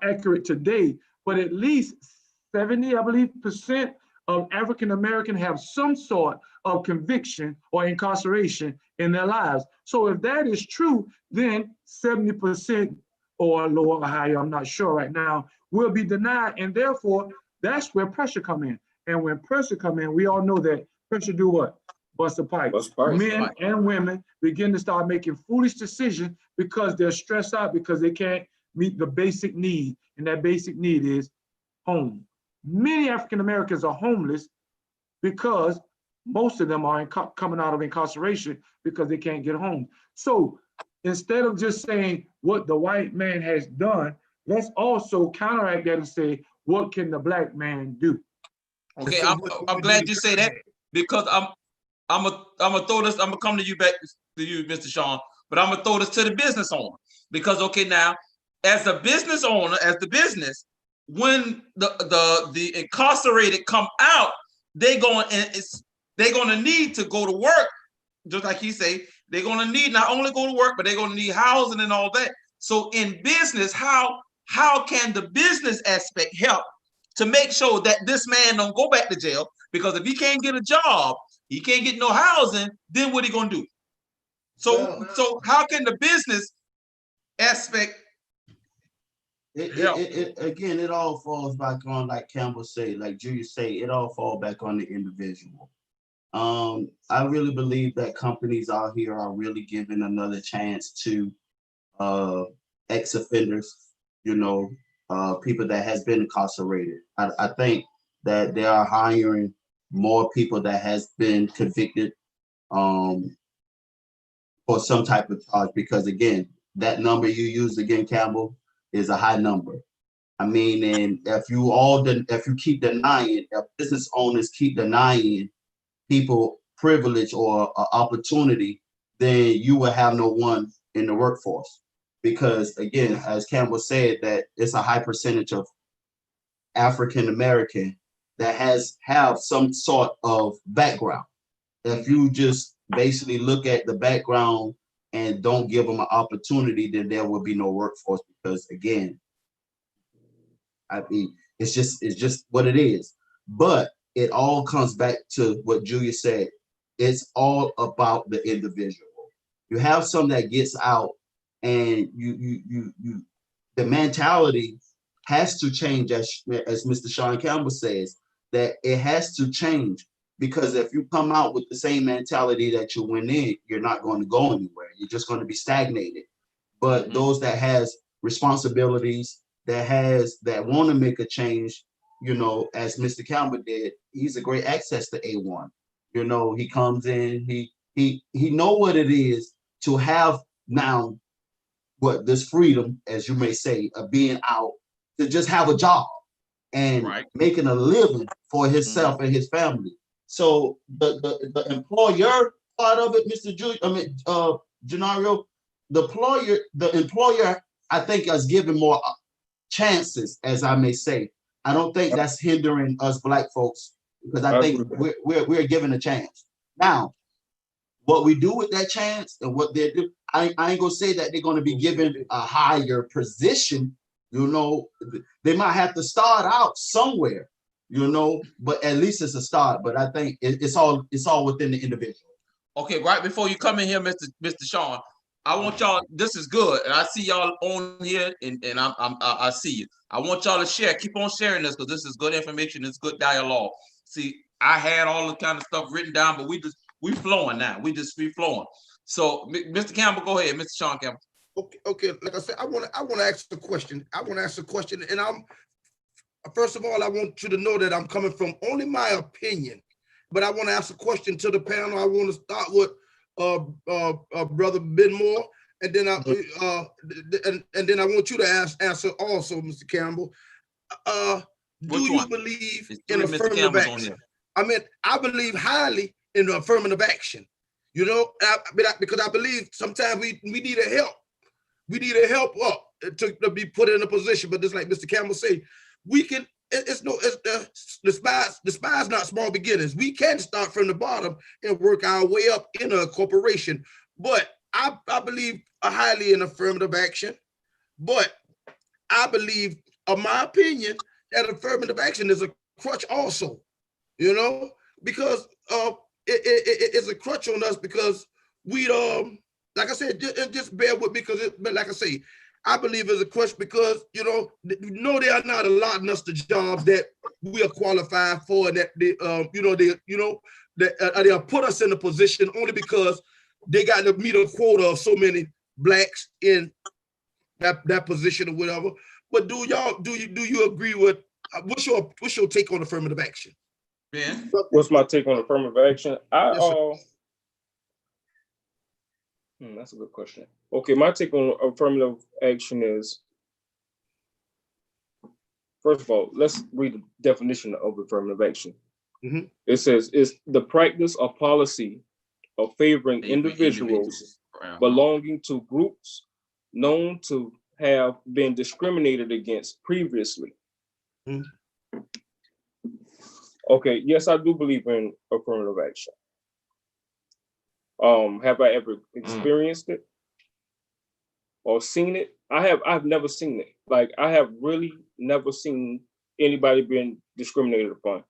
Speaker 2: accurate today, but at least 70, I believe, percent of African Americans have some sort of conviction or incarceration in their lives. So if that is true, then 70% or lower or higher, I'm not sure right now, will be denied. And therefore, that's where pressure come in. And when pressure come in, we all know that pressure do what? Bust the pipe. Men and women begin to start making foolish decisions because they're stressed out because they can't meet the basic need. And that basic need is home. Many African Americans are homeless because most of them are coming out of incarceration because they can't get home. So instead of just saying what the white man has done, let's also counteract that and say, what can the black man do?
Speaker 1: Okay, I'm glad you say that, because I'm gonna throw this. I'm gonna come to you back to you, Mr. Sean, but I'm gonna throw this to the business owner, because okay, now as a business owner, as the business, when the incarcerated come out, they're gonna need to go to work, just like he say. They're gonna need not only go to work, but they're gonna need housing and all that. So in business, how can the business aspect help to make sure that this man don't go back to jail? Because if he can't get a job, he can't get no housing, then what he gonna do? So how can the business aspect help?
Speaker 3: Again, it all falls back on, like Campbell say, like Julius say, it all falls back on the individual. I really believe that companies out here are really giving another chance to ex-offenders, people that has been incarcerated. I think that they are hiring more people that has been convicted for some type of charge, because again, that number you used again, Campbell, is a high number. I mean, and if you keep denying, if business owners keep denying people privilege or opportunity, then you will have no one in the workforce. Because again, as Campbell said, that it's a high percentage of African American that have some sort of background. If you just basically look at the background and don't give them an opportunity, then there will be no workforce. Because again, I mean, it's just what it is. But it all comes back to what Julia said. It's all about the individual. You have some that gets out, and the mentality has to change, as Mr. Sean Campbell says, that it has to change. Because if you come out with the same mentality that you went in, you're not going to go anywhere. You're just going to be stagnated. But those that has responsibilities, that want to make a change, as Mr. Campbell did, he's a great access to A1. He comes in, he know what it is to have now this freedom, as you may say, of being out, to just have a job and making a living for himself and his family. So the employer part of it, Mr. Genario, the employer, I think, is giving more chances, as I may say. I don't think that's hindering us Black folks because I think we're given a chance. Now, what we do with that chance and what they do, I ain't gonna say that they're gonna be given a higher position. You know, they might have to start out somewhere, you know, but at least it's a start. But I think it's all within the individual.
Speaker 1: Okay, right before you come in here, Mr. Sean, I want y'all. This is good, and I see y'all on here, and I see you. I want y'all to share. Keep on sharing this because this is good information. It's good dialogue. See, I had all the kind of stuff written down, but we flowing now. We flowing. So, Mr. Campbell, go ahead, Mr. Sean Campbell.
Speaker 6: Okay. Like I said, I want to ask a question. And I'm first of all, I want you to know that I'm coming from only my opinion, but I want to ask a question to the panel. I want to start with Brother Ben Moore, and then and then I want you to answer also, Mr. Campbell. Do you believe in affirmative action? I mean, I believe highly in affirmative action. You know, because I believe sometimes we need a help. We need a help up to be put in a position. But just like Mr. Campbell say, we can. Despise not small beginnings. We can start from the bottom and work our way up in a corporation. But I believe highly in affirmative action. But I believe, in my opinion, that affirmative action is a crutch also. You know, because it's a crutch on us because we like I said, just bear with me because but like I say, I believe it's a crutch because you know they are not allotting us the jobs that we are qualified for, and that they'll put us in a position only because they got to meet a quota of so many blacks in that position or whatever. But do you agree with what's your take on affirmative action?
Speaker 1: Yeah.
Speaker 7: What's my take on affirmative action? That's a good question. Okay, my take on affirmative action is, first of all, let's read the definition of affirmative action. Mm-hmm. It says, it's the practice or policy of favoring individuals belonging to groups known to have been discriminated against previously. Mm-hmm. Okay, yes, I do believe in affirmative action. Have I ever experienced it or seen it? I've never seen it. Like, I have really never seen anybody being discriminated upon.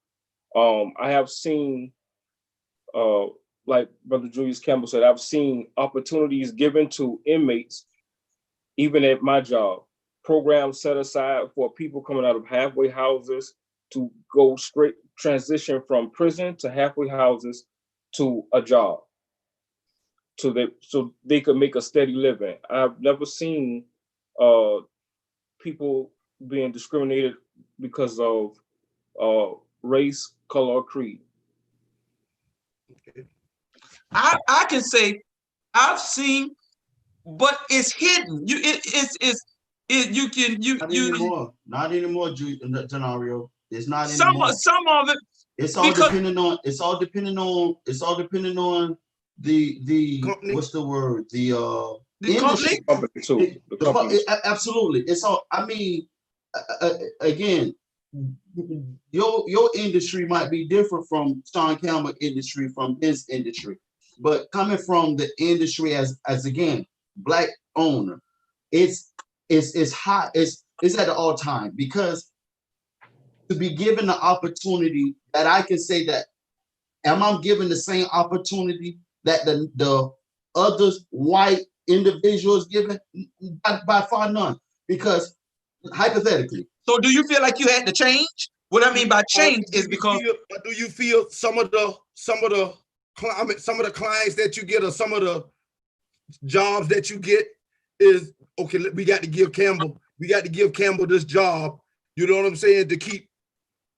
Speaker 7: I have seen, like Brother Julius Campbell said, I've seen opportunities given to inmates, even at my job, programs set aside for people coming out of halfway houses to go straight transition from prison to halfway houses to a job, so they could make a steady living. I've never seen people being discriminated because of race, color, or creed.
Speaker 1: I can say I've seen, but it's hidden.
Speaker 3: Not anymore, Denario. It's not
Speaker 1: anymore. Some of it.
Speaker 3: It's all depending on the company. What's the word? The industry. Company. Absolutely. It's all. I mean, again, your industry might be different from Sean Campbell industry, from his industry, but coming from the industry as again Black owner, it's hot. It's at an all time, because to be given the opportunity that I can say that am I given the same opportunity that the other white individuals given? By far none, because hypothetically.
Speaker 1: So do you feel like you had to change? What I mean by change is because
Speaker 6: do you feel some of the clients that you get or some of the jobs that you get is okay, we got to give Campbell this job, you know what I'm saying, to keep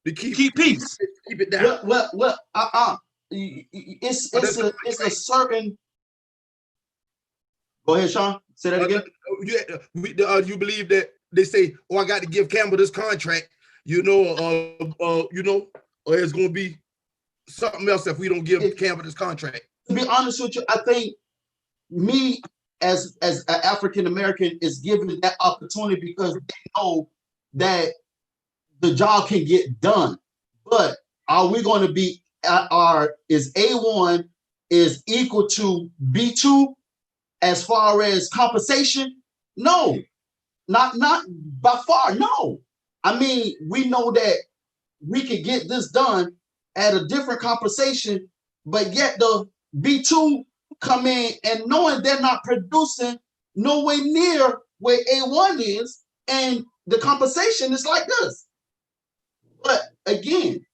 Speaker 1: peace.
Speaker 6: Keep it down.
Speaker 3: Well, it's a certain. Go ahead, Sean. Say that again.
Speaker 6: You believe that they say, "Oh, I got to give Campbell this contract," or it's going to be something else if we don't give Campbell this contract.
Speaker 3: To be honest with you, I think me as an African American is given that opportunity because they know that the job can get done. But are we going to be, is A1 is equal to B2 as far as compensation? No, not by far, no. I mean, we know that we could get this done at a different compensation, but yet the B2 come in and knowing they're not producing nowhere near where A1 is, and the compensation is like this. But again,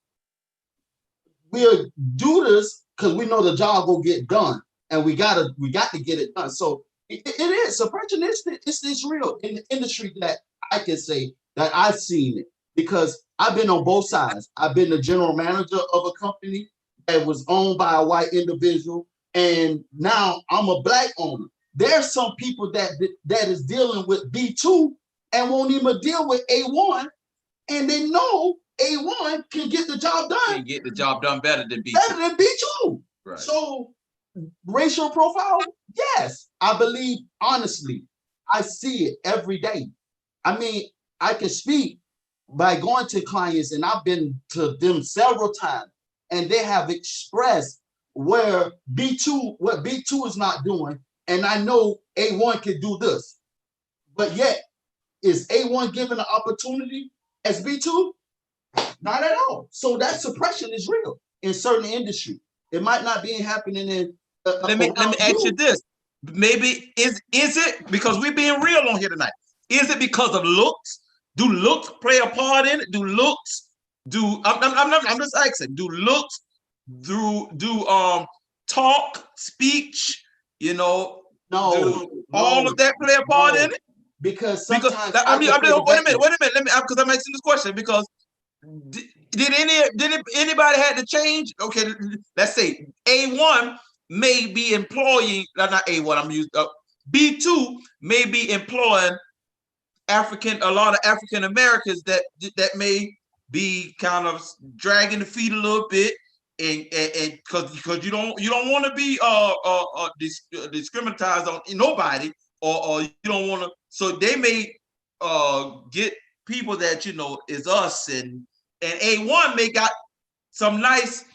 Speaker 3: we'll do this because we know the job will get done, and we got to get it done. So it is suppression. It's real in the industry that I can say that I've seen it, because I've been on both sides. I've been the general manager of a company that was owned by a white individual, and now I'm a black owner. There's some people that is dealing with B2 and won't even deal with A1, and they know A1 can get the job done.
Speaker 1: Can get the job done better than B2.
Speaker 3: Better than B2.
Speaker 1: Right.
Speaker 3: So racial profile, yes, I believe, honestly, I see it every day. I mean, I can speak by going to clients, and I've been to them several times, and they have expressed where what B2 is not doing, and I know A1 can do this, but yet is A1 given an opportunity as B2? Not at all. So that suppression is real in certain industry. It might not be happening in.
Speaker 1: Let me ask you this. Maybe is it because we're being real on here tonight? Is it because of looks? Do looks play a part in it? I'm just asking. Do looks do talk, speech,
Speaker 3: No,
Speaker 1: all of that play a part in it?
Speaker 3: Because sometimes
Speaker 1: wait a minute. Let me, because I'm asking this question because did anybody had to change? Okay, let's say A1 may be employing, not A1, I'm using B2 may be employing a lot of African Americans that may be kind of dragging the feet a little bit, and because you don't want to be discriminatized on nobody, or you don't want to, so they may get people that is us, and A1 may got some nice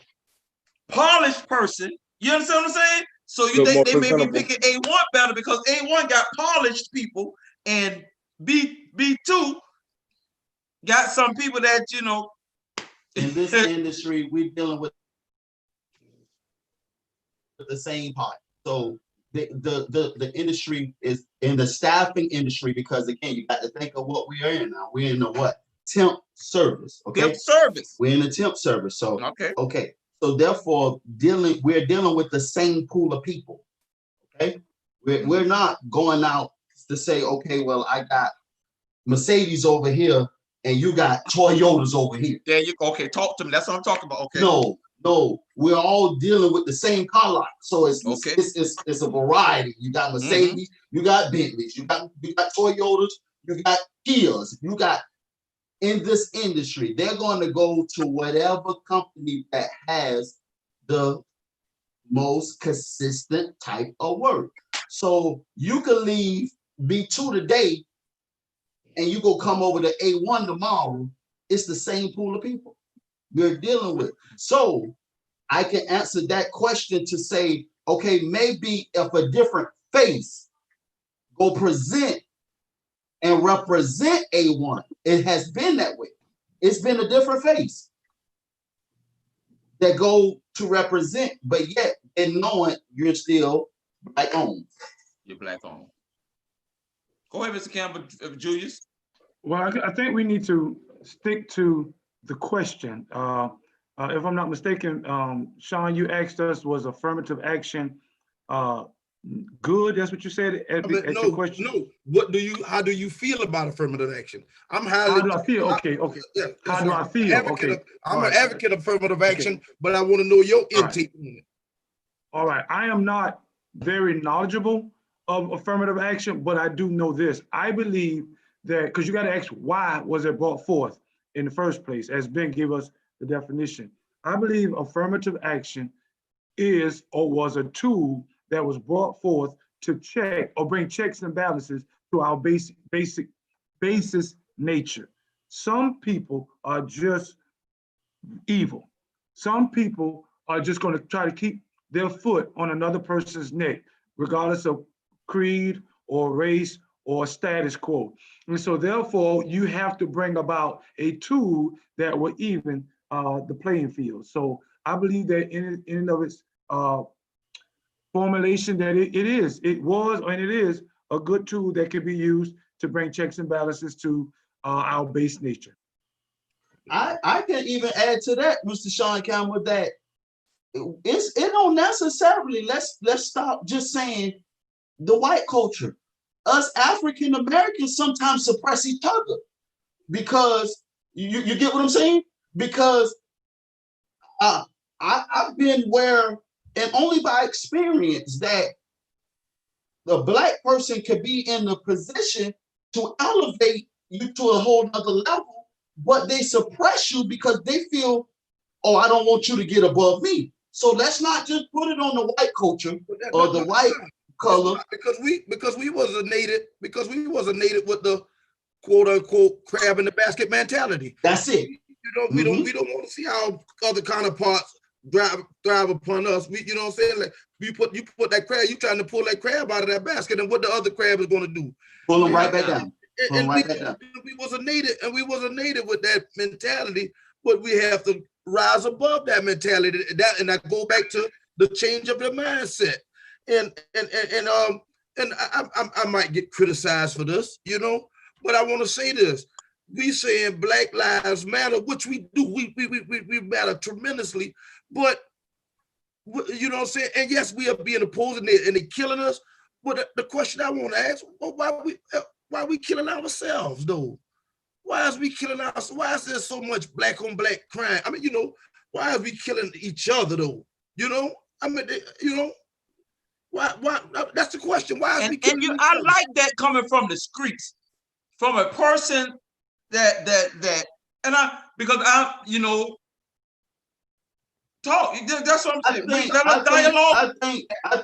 Speaker 1: polished person. You understand what I'm saying? So you think they may be picking A1 better because A1 got polished people, and B2 got some people that
Speaker 3: in this industry we're dealing with the same part. So the industry is in the staffing industry, because again, you got to think of what we are in now. We're in the what? Temp service. Okay.
Speaker 1: Temp service.
Speaker 3: We're in the temp service. So
Speaker 1: okay.
Speaker 3: So therefore, we're dealing with the same pool of people. Okay. We're not going out to say, okay, well, I got Mercedes over here and you got Toyotas over here.
Speaker 1: There you go. Okay, talk to me. That's what I'm talking about. Okay.
Speaker 3: No, we're all dealing with the same car lot. So it's a variety. You got Mercedes, you got Bentleys, you got Toyotas, you got Kias, you got, in this industry, they're going to go to whatever company that has the most consistent type of work. So you can leave B2 today and you go come over to A1 tomorrow. It's the same pool of people we're dealing with. So I can answer that question to say, okay, maybe if a different face go present and represent A1, it has been that way. It's been a different face that go to represent, but yet and knowing you're still black owned.
Speaker 1: You're black owned. Go ahead, Mr. Campbell, Julius.
Speaker 2: Well, I think we need to stick to the question. If I'm not mistaken, Sean, you asked us, was affirmative action good? That's what you said at your question?
Speaker 6: No. How do you feel about affirmative action?
Speaker 2: How do I feel? Okay.
Speaker 6: Yeah.
Speaker 2: How do I feel? Okay.
Speaker 6: I'm an advocate of affirmative action, but I want to know your intake on it.
Speaker 2: All right. I am not very knowledgeable of affirmative action, but I do know this. I believe that, because you got to ask, why was it brought forth in the first place, as Ben gave us the definition. I believe affirmative action is or was a tool that was brought forth to check or bring checks and balances to our basis nature. Some people are just evil. Some people are just going to try to keep their foot on another person's neck, regardless of creed or race or status quo. And so therefore, you have to bring about a tool that will even the playing field. So I believe that in and of its formulation, that it was, and it is a good tool that can be used to bring checks and balances to our base nature.
Speaker 3: I can even add to that, Mr. Sean Campbell, that it don't necessarily, let's stop just saying the white culture. Us African Americans sometimes suppress each other because you get what I'm saying? Because I've been where, and only by experience, that the black person could be in the position to elevate you to a whole nother level, but they suppress you because they feel, oh, I don't want you to get above me. So let's not just put it on the white culture or the white color.
Speaker 6: Because we was a native with the quote unquote crab in the basket mentality.
Speaker 3: That's it.
Speaker 6: We don't want to see how other counterparts thrive upon us. You know what I'm saying? Like you put that crab, you trying to pull that crab out of that basket, and what the other crab is going to do?
Speaker 3: Pull them right back down.
Speaker 6: We was a native with that mentality, but we have to rise above that mentality. And I go back to the change of the mindset. And I might get criticized for this, but I want to say this. We saying Black Lives Matter, which we do. We matter tremendously, but you know what I'm saying? And yes, we are being opposed and they're killing us. But the question I want to ask, well, why are we killing ourselves though? Why is we killing ourselves? Why is there so much black on black crime? I mean, why are we killing each other though? Why? That's the question. Why is we killing each
Speaker 1: I
Speaker 6: other?
Speaker 1: like that coming from the streets, from a person that because talk. That's what I'm saying. Dialogue.
Speaker 3: I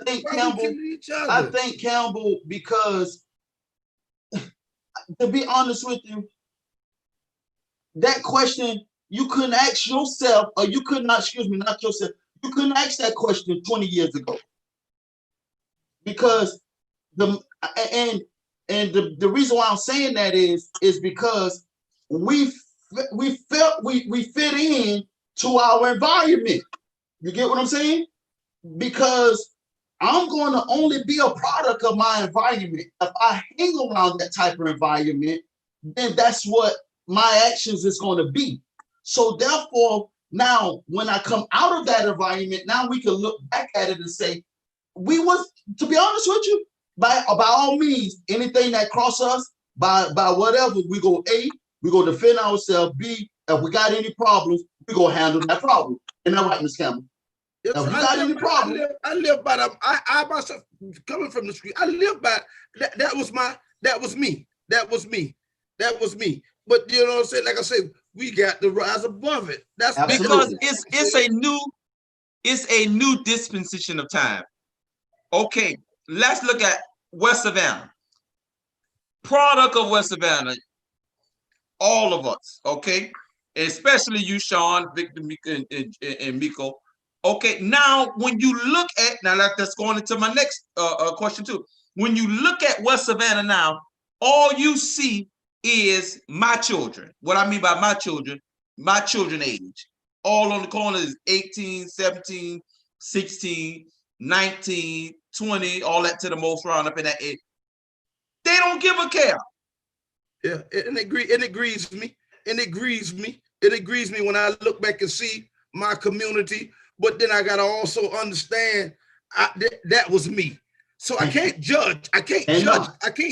Speaker 3: think Campbell, because to be honest with you, that question you couldn't ask yourself, or you could not, not yourself, you couldn't ask that question 20 years ago. Because the reason why I'm saying that is because we fit in to our environment. You get what I'm saying? Because I'm going to only be a product of my environment. If I hang around that type of environment, then that's what my actions is going to be. So therefore, now when I come out of that environment, now we can look back at it and say, we was, to be honest with you, by all means, anything that cross us, by whatever, we go defend ourselves. B, if we got any problems, we go handle that problem. Isn't that right, Ms. Campbell?
Speaker 6: If you got any problem, I live by that. I myself, coming from the street, I live by that. That was me. But you know what I'm saying? Like I said, we got to rise above it. That's
Speaker 1: because it's a new dispensation of time. Okay, let's look at West Savannah. Product of West Savannah, all of us, okay? Especially you, Sean, Victor, Mika, and Miko. Okay, now when you look at, that's going into my next question too. When you look at West Savannah now, all you see is my children. What I mean by my children age. All on the corner is 18, 17, 16, 19, 20, all that to the most round up in that age. They don't give a care.
Speaker 6: Yeah, and it grieves me. It grieves me when I look back and see my community, but then I gotta also understand that was me. So I can't judge. I can't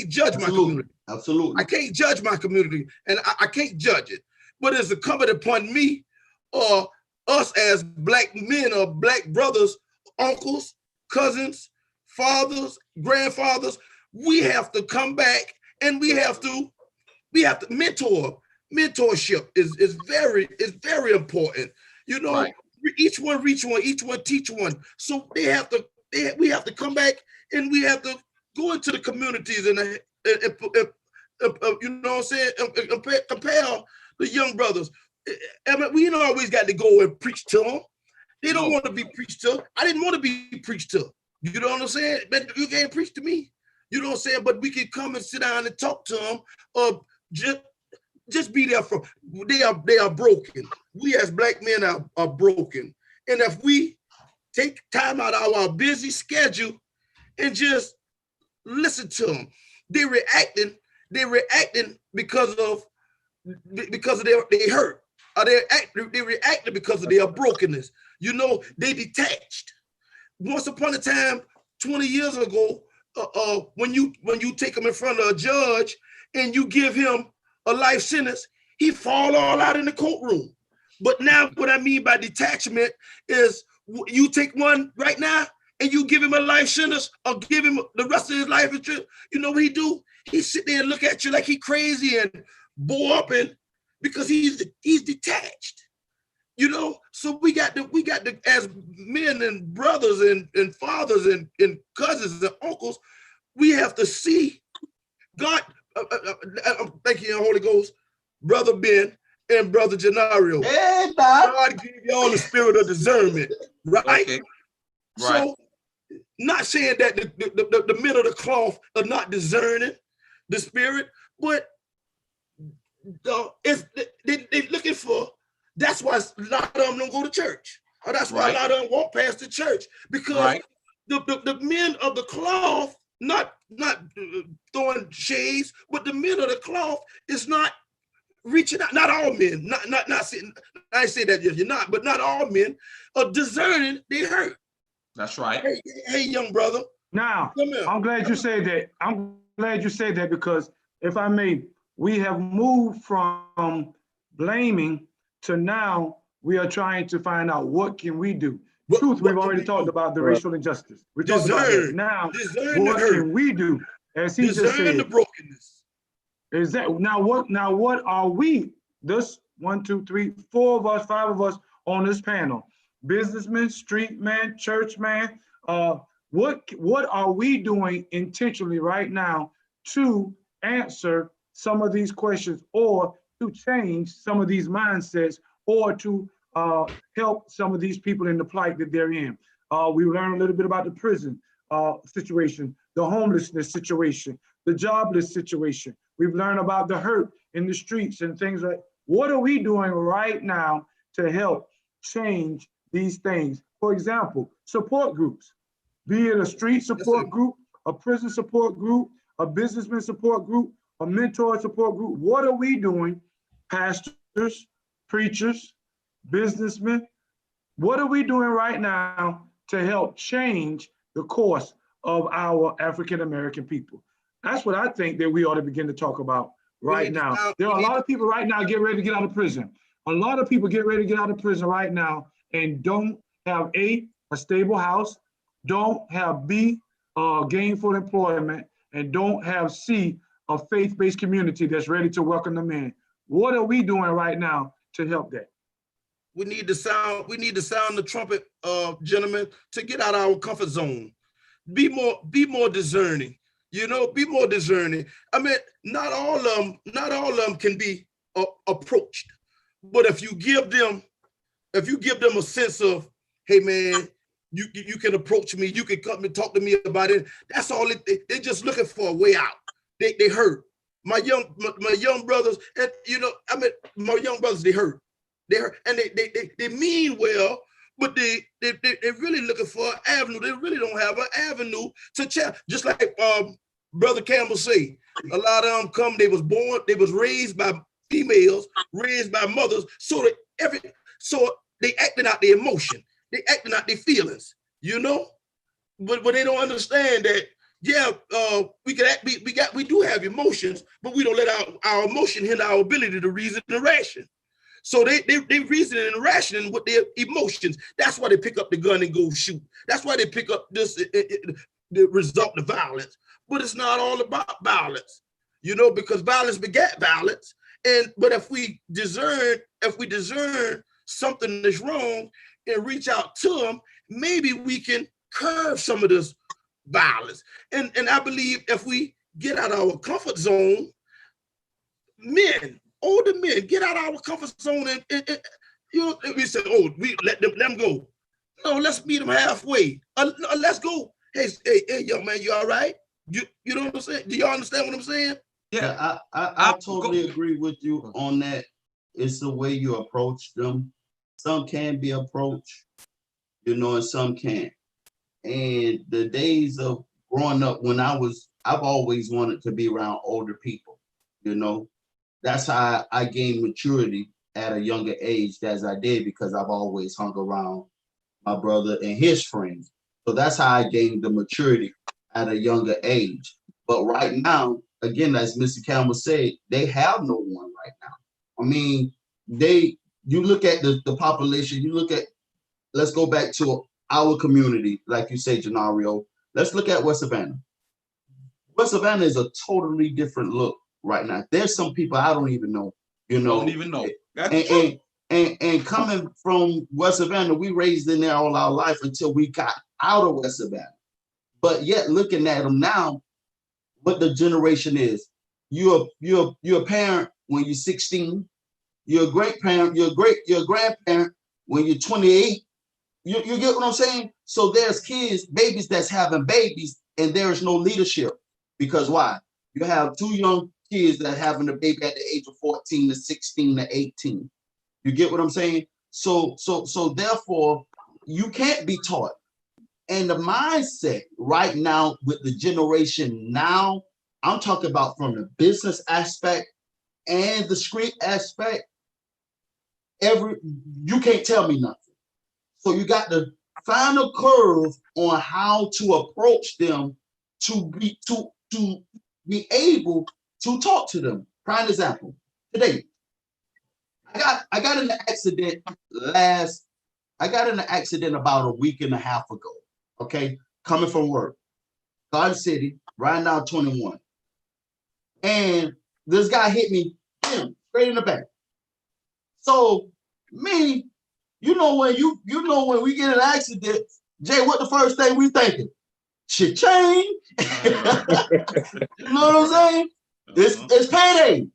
Speaker 6: judge my community.
Speaker 3: Absolutely.
Speaker 6: I can't judge my community, and I can't judge it. But it's incumbent upon me or us as black men or black brothers, uncles, cousins, fathers, grandfathers, we have to come back and we have to mentor. Mentorship is very important. Right. Each one reach one, each one teach one. So we have to come back and we have to go into the communities and you know what I'm saying, and compel the young brothers. I mean, we ain't always got to go and preach to them. They don't
Speaker 1: No.
Speaker 6: want to be preached to. I didn't want to be preached to. You know what I'm saying? But you can't preach to me. You know what I'm saying? But we can come and sit down and talk to them. Just be there for. They are broken. We as black men are broken. And if we take time out of our busy schedule and just listen to them, they're reacting because of they hurt. Or they reacting because of their brokenness. You know, they detached. Once upon a time, 20 years ago, when you take him in front of a judge and you give him a life sentence, he fall all out in the courtroom. But now what I mean by detachment is you take one right now and you give him a life sentence or give him the rest of his life. You know what he do? He sit there and look at you like he crazy and bore up, and because he's detached. You know, so we got to as men and brothers and fathers and cousins and uncles, we have to see God. Thank you, Holy Ghost, Brother Ben and Brother Genario.
Speaker 3: Hey, Doc.
Speaker 6: God gave you all the spirit of discernment, right?
Speaker 1: Okay. Right.
Speaker 6: So, not saying that the men of the cloth are not discerning the spirit, but they looking for. That's why a lot of them don't go to church. Or that's why a lot of them walk past the church, because the men of the cloth, not throwing shades, but the men of the cloth is not reaching out. Not all men, not saying, I say that you're not, but not all men are discerning they hurt.
Speaker 1: That's right.
Speaker 6: Hey, young brother.
Speaker 2: Now, I'm glad you say that. I'm glad you say that, because if I may, we have moved from blaming to now we are trying to find out what can we do. Truth, we've already talked about the racial injustice. We talked about that. Now, what can we do? As he just said,
Speaker 6: the brokenness.
Speaker 2: Is that now what are we? This 1, 2, 3, 4 of us, 5 of us on this panel. Businessman, street man, church man. What are we doing intentionally right now to answer some of these questions, or to change some of these mindsets, or to help some of these people in the plight that they're in? We learned a little bit about the prison situation, the homelessness situation, the jobless situation. We've learned about the hurt in the streets and things like. What are we doing right now to help change these things? For example, support groups, be it a street support group, a prison support group, a businessman support group, a mentor support group. What are we doing, pastors, preachers, businessmen? What are we doing right now to help change the course of our African-American people? That's what I think that we ought to begin to talk about right now. There are a lot of people right now getting ready to get out of prison. A lot of people get ready to get out of prison right now and don't have a stable house, don't have B, gainful employment, and don't have C, a faith-based community that's ready to welcome them in. What are we doing right now to help that?
Speaker 6: We need to sound the trumpet, gentlemen, to get out of our comfort zone. Be more discerning. You know, be more discerning. I mean, not all of them can be approached, but if you give them a sense of, hey man, you can approach me, you can come and talk to me about it. That's all. They're just looking for a way out. They hurt. My young brothers, and you know, I mean, my young brothers, they hurt, and they mean well, but they really looking for an avenue. They really don't have an avenue to change. Just like Brother Campbell say, a lot of them come. They was raised by females, raised by mothers, so they acting out their emotion, they acting out their feelings, you know. But they don't understand that. Yeah, we do have emotions, but we don't let our emotion hinder our ability to reason and ration. So they reason and rationing with their emotions. That's why they pick up the gun and go shoot. That's why they pick up the result of violence. But it's not all about violence, you know, because violence begat violence. But if we discern something that's wrong and reach out to them, maybe we can curb some of this violence. And I believe if we get out of our comfort zone, men, older men, get out of our comfort zone and you know, we say, oh, we let them go. No, let's meet them halfway. Let's go. Hey, young man, you all right? You know what I'm saying? Do y'all understand what I'm saying?
Speaker 1: Yeah,
Speaker 3: I totally agree with you on that. It's the way you approach them. Some can be approached, you know, and some can't. And the days of growing up I've always wanted to be around older people, you know. That's how I gained maturity at a younger age as I did, because I've always hung around my brother and his friends. So that's how I gained the maturity at a younger age. But right now, again, as Mr. Campbell said, they have no one right now. I mean, you look at the population, let's go back to our community, like you say, Genario. Let's look at West Savannah. West Savannah is a totally different look right now. There's some people I don't even know, you know.
Speaker 1: Don't even know. That's true.
Speaker 3: And coming from West Savannah, we raised in there all our life until we got out of West Savannah. But yet, looking at them now, what the generation is, you're a parent when you're 16. You're a great parent. You're a grandparent when you're 28. You get what I'm saying? So there's babies that's having babies, and there is no leadership. Because why? You have two young kids that are having a baby at the age of 14 to 16 to 18. You get what I'm saying? So therefore, you can't be taught. And the mindset right now with the generation now, I'm talking about from the business aspect and the street aspect, you can't tell me nothing. So you got to find a curve on how to approach them to be able to talk to them. Prime example, today, I got in an accident about a week and a half ago. Okay, coming from work, Garden City, right now 21. And this guy hit me straight in the back. So me, when we get in an accident, Jay, what the first thing we thinking? Cha-ching. You know what I'm saying? It's payday.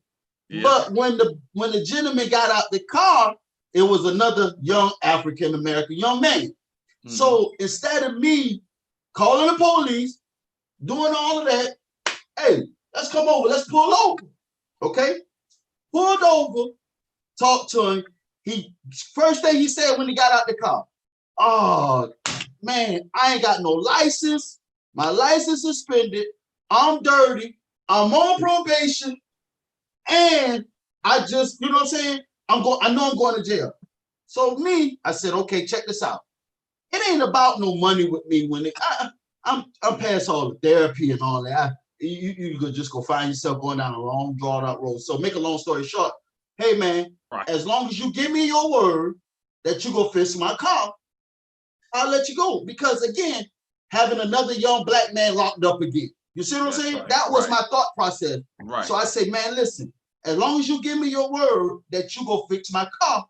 Speaker 3: Yeah. But when the gentleman got out the car, it was another young African-American young man. Mm-hmm. So instead of me calling the police, doing all of that, hey, let's come over, let's pull over. Okay? Pulled over, talked to him. First thing he said when he got out the car, oh man, I ain't got no license. My license suspended. I'm dirty. I'm on probation. And I just, you know what I'm saying? I know I'm going to jail. So I said, okay, check this out. It ain't about no money with me when I'm past all the therapy and all that. You could just go find yourself going down a long, drawn out road. So make a long story short, hey man, right, as long as you give me your word that you go fix my car, I'll let you go. Because again, having another young black man locked up again. You see what I'm saying? Right, that was my thought process. Right. So I say, man, listen, as long as you give me your word that you go fix my car,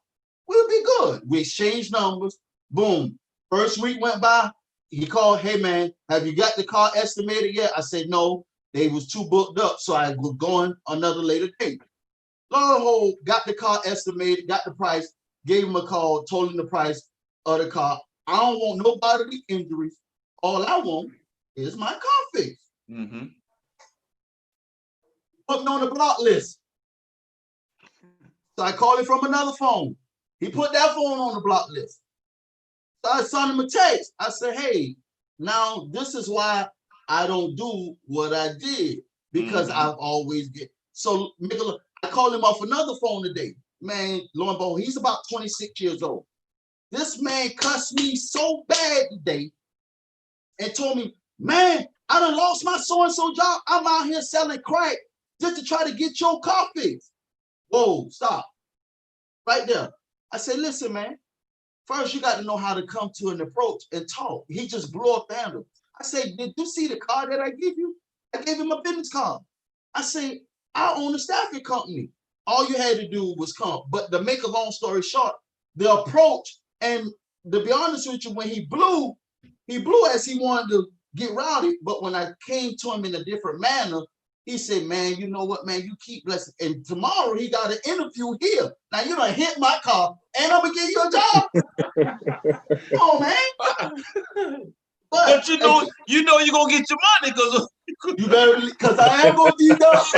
Speaker 3: we'll be good. We exchanged numbers. Boom. First week went by. He called, hey man, have you got the car estimated yet? I said, no, they was too booked up. So I was going another later date. Lo and behold, got the car estimated, got the price, gave him a call, told him the price of the car. I don't want no bodily injuries. All I want is my car fixed. Mm-hmm. Put me on the block list. So I called him from another phone. He put that phone on the block list. So I sent him a text. I said, hey, now this is why I don't do what I did, because I've always get. So I called him off another phone today. Man, lo and behold, he's about 26 years old. This man cussed me so bad today and told me, man, I done lost my so-and-so job. I'm out here selling crack just to try to get your car fixed. Whoa, stop. Right there. I said, listen, man, first you got to know how to come to an approach and talk. He just blew up the handle. I said, did you see the car that I gave you? I gave him a business card. I said, I own a staffing company. All you had to do was come. But to make a long story short, the approach, and to be honest with you, when he blew as he wanted to get rowdy. But when I came to him in a different manner, He said, man, you know what, man, you keep blessing. And tomorrow he got an interview here. Now you done hit my car and I'm gonna give you a job. Come on, man.
Speaker 1: But you know you're gonna get your money because
Speaker 3: you better, because I am gonna deduct.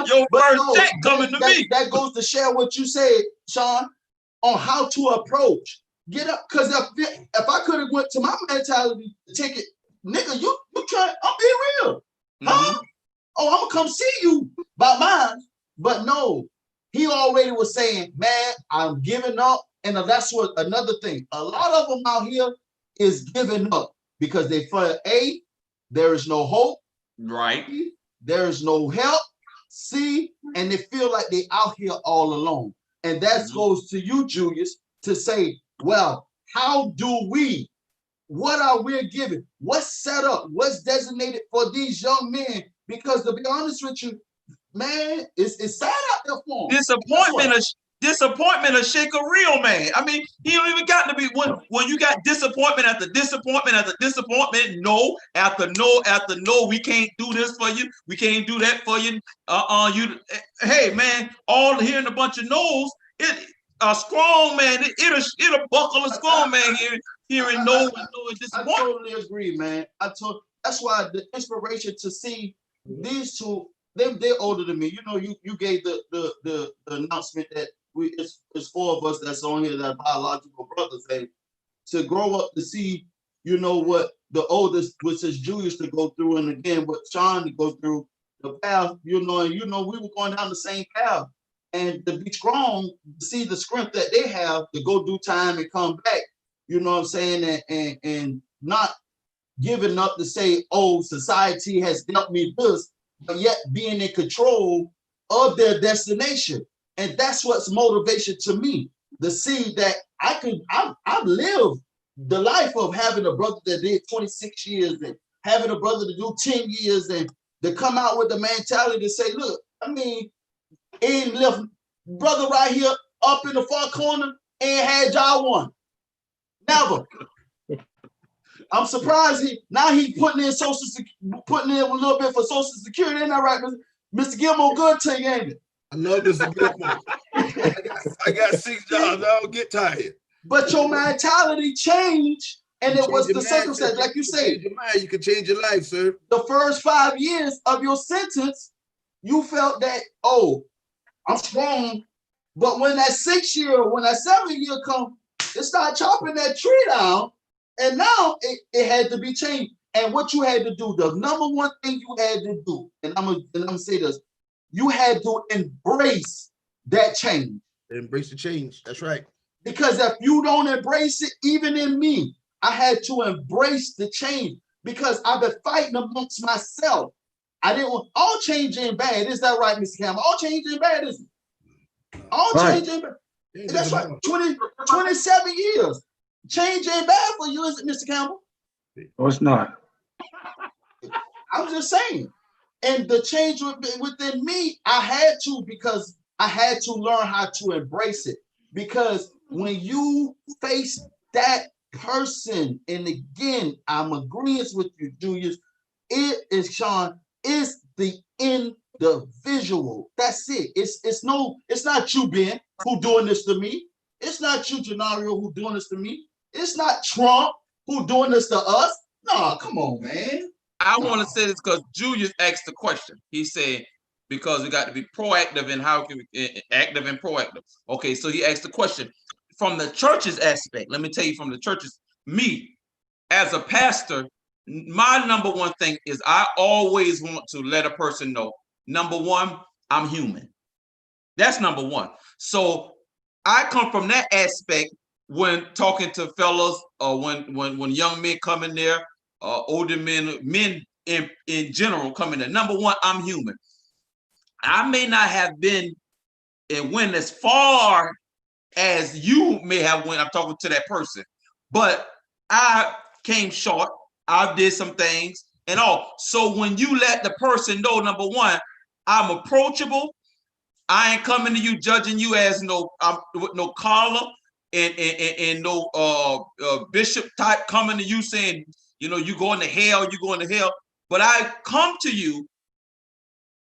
Speaker 1: your first check coming to me.
Speaker 3: That goes to share what you said, Sean, on how to approach. Get up, because if I could have went to my mentality ticket, nigga, you try, I'm being real. Huh? Oh, I'm gonna come see you by mine. But no, he already was saying, man, I'm giving up. And that's what another thing. A lot of them out here is giving up because they feel there is no hope.
Speaker 1: Right.
Speaker 3: There is no help. C, and they feel like they out here all alone. And that goes to you, Julius, to say, well, how do we, what are we given? What's set up? What's designated for these young men? Because to be honest with you, man, it's sad out there for them.
Speaker 1: Disappointment will shake a real man. I mean, he don't even got to be when you got disappointment after disappointment after disappointment, no after no after no. We can't do this for you. We can't do that for you. Hey man, all hearing a bunch of no's. A strong man, it'll buckle a strong man hearing no and disappointment.
Speaker 3: I totally agree, man. That's why the inspiration to see these two. They're older than me. You know, you gave the announcement that it's 4 of us that's on here that are biological brothers, and to grow up to see, you know, what the oldest, which is Julius, to go through, and again what Sean to go through the path, you know, and we were going down the same path, and to be strong, to see the strength that they have to go do time and come back, you know what I'm saying, and not giving up to say, oh, society has dealt me this, but yet being in control of their destination. And that's what's motivation to me, to see that I've lived the life of having a brother that did 26 years and having a brother to do 10 years and to come out with the mentality to say, look, I mean, ain't left brother right here up in the far corner ain't had y'all one. Never. I'm surprised he putting in a little bit for Social Security. Ain't that right, Mr. Gilmore? Good to you, ain't it?
Speaker 6: I know Mr. Gilmore. I got 6 jobs. I don't get tired.
Speaker 3: But your mentality changed, and it was the circumstance, like you say.
Speaker 6: You can change your life, sir.
Speaker 3: The first 5 years of your sentence, you felt that, oh, I'm strong. But when that 6th year, when that 7th year come, it started chopping that tree down. And now it had to be changed. And what you had to do, the number one thing you had to do, and I'm gonna say this, you had to embrace that change.
Speaker 6: Embrace the change. That's right.
Speaker 3: Because if you don't embrace it, even in me, I had to embrace the change because I've been fighting amongst myself. I didn't want all change ain't bad. Is that right, Mr. Campbell? All change ain't bad, isn't it? All change ain't bad. That's right. 27 years. Change ain't bad for you, is it, Mr. Campbell?
Speaker 2: No, it's not.
Speaker 3: I'm just saying. And the change within me, I had to, because I had to learn how to embrace it. Because when you face that person, and again, I'm agreeing with you, Julius, it is, Sean, it's the individual. That's it. It's not you, Ben, who doing this to me. It's not you, Genario, who doing this to me. It's not Trump who doing this to us. No, come on, man.
Speaker 1: I want to say this because Julius asked the question. He said, because we got to be proactive and how can we active and proactive. Okay, so he asked the question from the church's aspect. Let me tell you from the church's, me as a pastor, my number one thing is I always want to let a person know, number one, I'm human. That's number one. So I come from that aspect when talking to fellas or when young men come in there, older men in general come in there. Number one, I'm human. I may not have been and went as far as you may have when I'm talking to that person, but I came short. I did some things and all. So when you let the person know, number one, I'm approachable. I ain't coming to you judging you as with no collar and no bishop type coming to you saying, you know, you going to hell, you going to hell. But I come to you,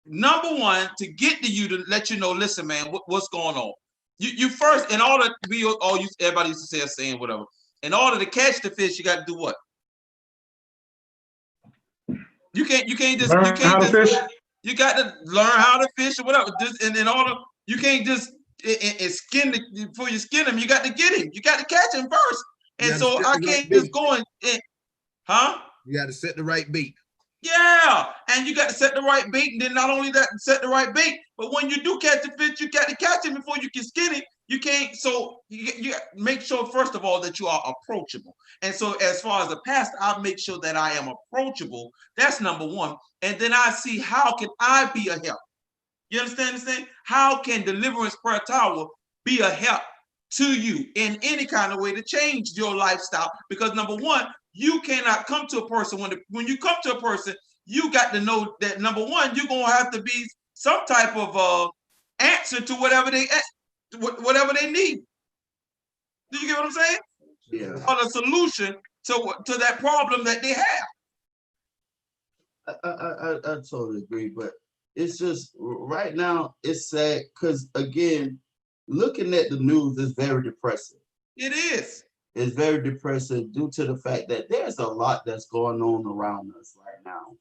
Speaker 1: number one, to get to you to let you know, listen, man, what's going on? You first, in order to be, everybody used to say a saying, whatever. In order to catch the fish, you got to do what? You can't just
Speaker 2: fish.
Speaker 1: You got to learn how to fish or whatever. And in order, you can't just skin before you skin him. You got to get him. You got to catch him first. And so I can't just go and huh?
Speaker 6: You got to set the right bait.
Speaker 1: Yeah, and you got to set the right bait, and then not only that, set the right bait, but when you do catch a fish, you got to catch him before you can skin it. You can't. So you make sure first of all that you are approachable. And so as far as the pastor, I make sure that I am approachable. That's number one. And then I see how can I be a help. You understand this thing? How can Deliverance Prayer Tower be a help to you in any kind of way to change your lifestyle? Because number one, you cannot come to a person when you come to a person, you got to know that number one, you're gonna have to be some type of answer to whatever they need. Do you get what I'm saying?
Speaker 3: Yeah.
Speaker 1: Or the solution to that problem that they have.
Speaker 3: I totally agree, but it's just right now it's sad because again, looking at the news is very depressing.
Speaker 1: It is.
Speaker 3: It's very depressing due to the fact that there's a lot that's going on around us right now,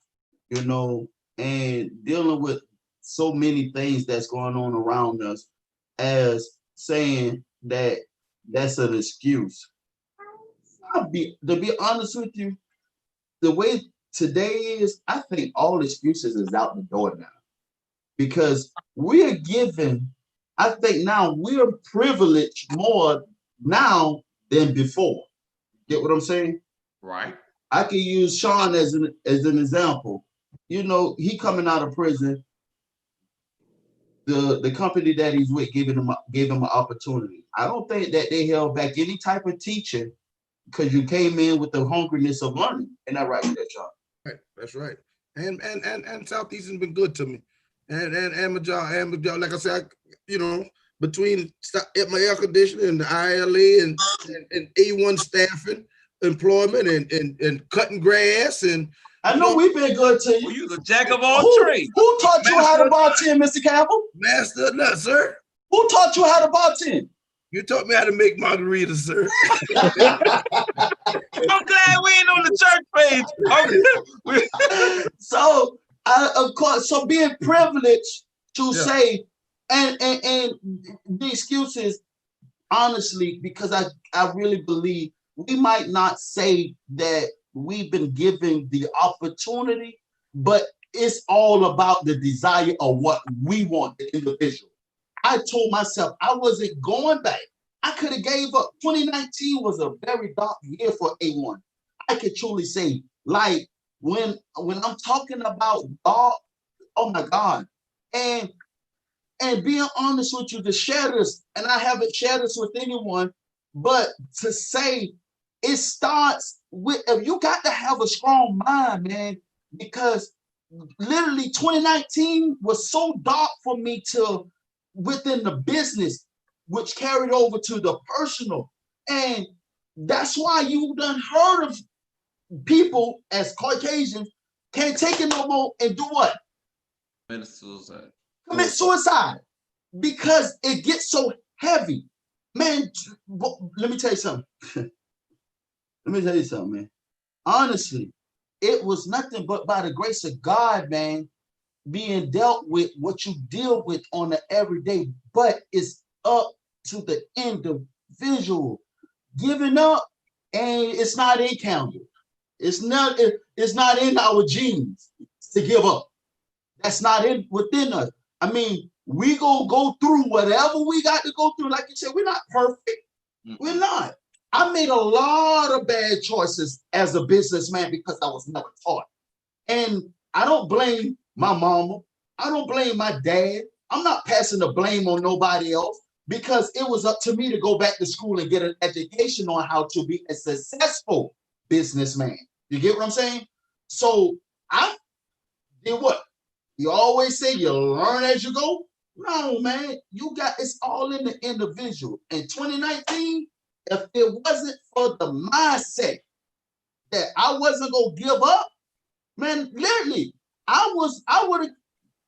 Speaker 3: and dealing with so many things that's going on around us as saying that that's an excuse. To be honest with you, the way today is, I think all excuses is out the door now because we are given, I think now we're privileged more now than before. Get what I'm saying?
Speaker 1: Right.
Speaker 3: I can use Sean as an example. He coming out of prison. The company that he's with gave him an opportunity. I don't think that they held back any type of teaching because you came in with the hungriness of learning. Isn't that right there, Sean?
Speaker 6: Right, that's right. And Southeastern's been good to me. And my job, like I said, between my air conditioning and the ILA and A1 staffing, employment and cutting grass and
Speaker 3: I know we've been good to you.
Speaker 1: Well, you're the jack of all trades.
Speaker 3: Who taught you how to bartend, Mr. Campbell?
Speaker 6: Master of none, sir.
Speaker 3: Who taught you how to bartend?
Speaker 6: You taught me how to make margaritas, sir.
Speaker 1: I'm glad we ain't on the church page.
Speaker 3: So, of course, so being privileged to say, and the excuses, honestly, because I really believe we might not say that we've been given the opportunity, but it's all about the desire of what we want, the individual. I told myself I wasn't going back. I could have gave up. 2019 was a very dark year for A1. I could truly say, like, when I'm talking about dark, oh my God. And being honest with you, to share this, and I haven't shared this with anyone, but to say it starts with, you got to have a strong mind, man, because literally 2019 was so dark for me to within the business, which carried over to the personal. And that's why you done heard of people as Caucasians can't take it no more and do what?
Speaker 1: Commit suicide.
Speaker 3: Commit suicide because it gets so heavy. Man, let me tell you something. Man. Honestly, it was nothing but by the grace of God, man, being dealt with what you deal with on the everyday, but it's up to the individual. Giving up, and it's not in calendar. It's not in our genes to give up. That's not within us. I mean, we gonna go through whatever we got to go through. Like you said, we're not perfect. We're not. I made a lot of bad choices as a businessman because I was never taught. And I don't blame my mama. I don't blame my dad. I'm not passing the blame on nobody else because it was up to me to go back to school and get an education on how to be a successful businessman. You get what I'm saying? So I did what? You always say you learn as you go. No, man, it's all in the individual. In 2019, if it wasn't for the mindset that I wasn't gonna give up, Man, literally, I would have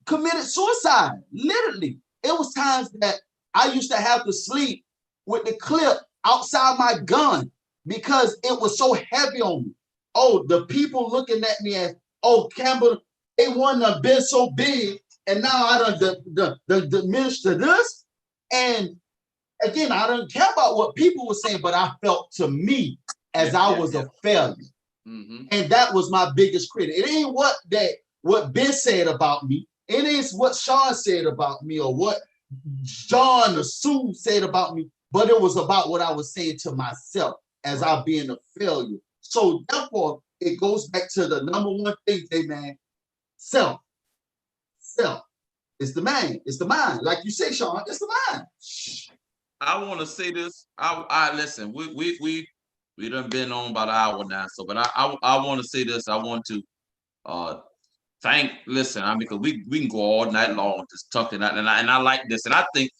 Speaker 3: committed suicide. Literally. It was times that I used to have to sleep with the clip outside my gun because it was so heavy on me. Oh, the people looking at me as, oh, Campbell, they wouldn't have been so big, and now I done the minister this. And again, I don't care about what people were saying, but I felt to me as I was a failure. And that was my biggest critic. It ain't what Ben said about me. It ain't what Sean said about me or what John or Sue said about me, but it was about what I was saying to myself as I being a failure. So therefore, it goes back to the number one thing, man, self. Self. It's the man. It's the mind. Like you say, Sean, it's the mind.
Speaker 1: I want to say this. I listen. We done been on about an hour now. So, but I want to say this. I want to listen. I mean, because we can go all night long just talking, and I like this, and I think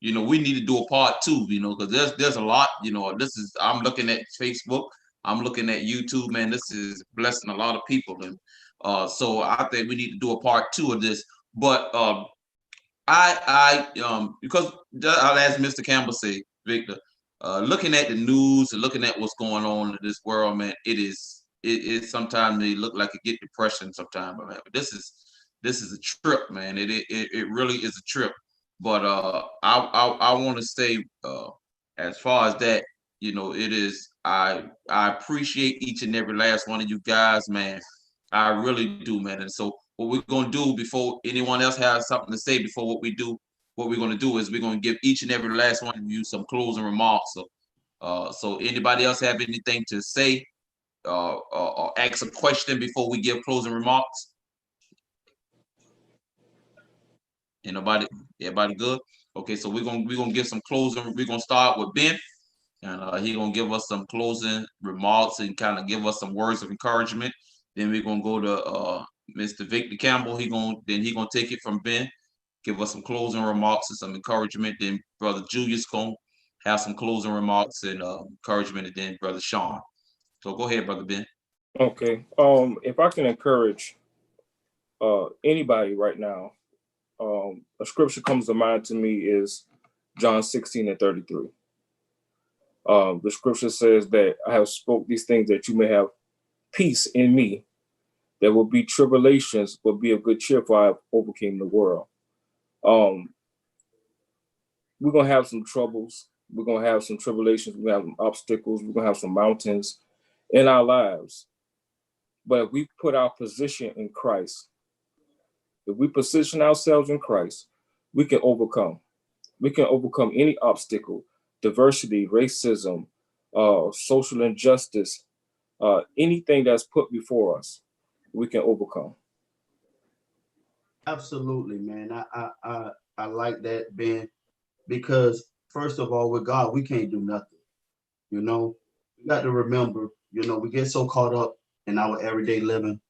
Speaker 1: we need to do a part 2. Because there's a lot. I'm looking at Facebook. I'm looking at YouTube. Man, this is blessing a lot of people, and so I think we need to do a part 2 of this. But because I'll ask Mr. Campbell say, Victor, looking at the news and looking at what's going on in this world, man, it sometimes they look like it get depression sometimes, man. But this is a trip, man. It really is a trip. But I want to say, as far as that, it is. I appreciate each and every last one of you guys, man. I really do, man. And so what we're gonna do before anyone else has something to say before what we're gonna do is we're gonna give each and every last one of you some closing remarks. So anybody else have anything to say or ask a question before we give closing remarks? Everybody good? Okay, so we're gonna give some closing. We're gonna start with Ben, and he's gonna give us some closing remarks and kind of give us some words of encouragement. Then we're gonna go to Mr. Victor Campbell. He gonna take it from Ben, give us some closing remarks and some encouragement. Then Brother Julius gonna have some closing remarks and encouragement, and then Brother Sean. So go ahead, Brother Ben.
Speaker 7: Okay. If I can encourage anybody right now, a scripture comes to mind to me is John 16:33. The scripture says that I have spoke these things that you may have peace in me. There will be tribulations, but be of good cheer, for I have overcame the world. We're gonna have some troubles. We're gonna have some tribulations. We're gonna have some obstacles. We're gonna have some mountains in our lives. But if we put our position in Christ, if we position ourselves in Christ, we can overcome. We can overcome any obstacle, diversity, racism, social injustice, anything that's put before us, we can overcome.
Speaker 3: Absolutely, man. I like that, Ben, because first of all, with God, we can't do nothing. We got to remember, we get so caught up in our everyday living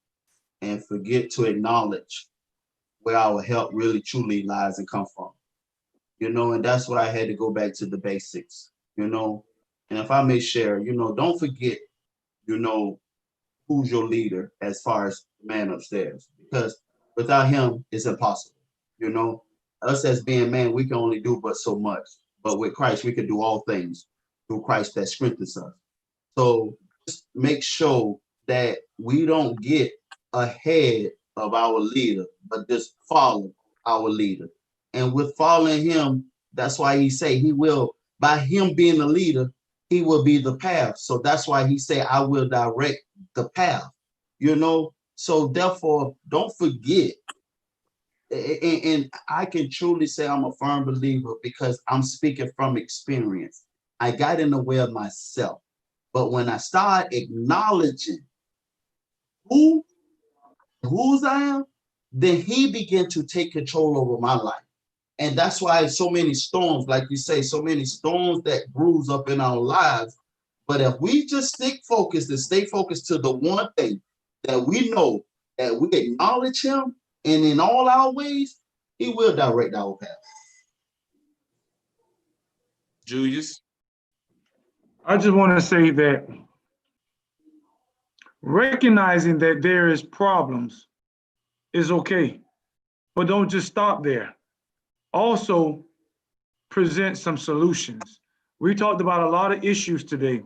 Speaker 3: and forget to acknowledge where our help really truly lies and come from. And that's why I had to go back to the basics, and if I may share, don't forget, who's your leader as far as the man upstairs, because without him, it's impossible. Us as being man, we can only do but so much, but with Christ, we can do all things through Christ that strengthens us. So just make sure that we don't get ahead of our leader, but just follow our leader. And with following him, that's why he say he will, by him being the leader, he will be the path. So that's why he say, I will direct the path, So therefore, don't forget. And I can truly say I'm a firm believer because I'm speaking from experience. I got in the way of myself. But when I start acknowledging whose I am, then he began to take control over my life. And that's why so many storms, like you say, so many storms that brews up in our lives. But if we just stick focused and stay focused to the one thing that we know, that we acknowledge him, and in all our ways, he will direct our path.
Speaker 1: Julius?
Speaker 2: I just want to say that recognizing that there is problems is okay, but don't just stop there. Also present some solutions. We talked about a lot of issues today,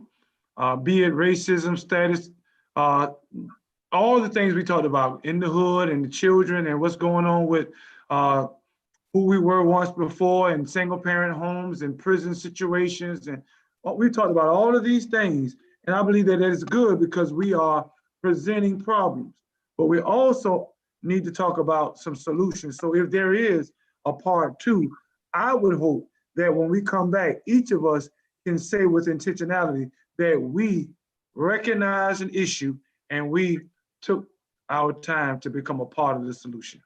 Speaker 2: be it racism, status, all the things we talked about in the hood and the children and what's going on with who we were once before in single parent homes and prison situations. And we talked about all of these things. And I believe that is good because we are presenting problems, but we also need to talk about some solutions. So if there is a part two, I would hope that when we come back, each of us can say with intentionality that we recognize an issue and we took our time to become a part of the solution.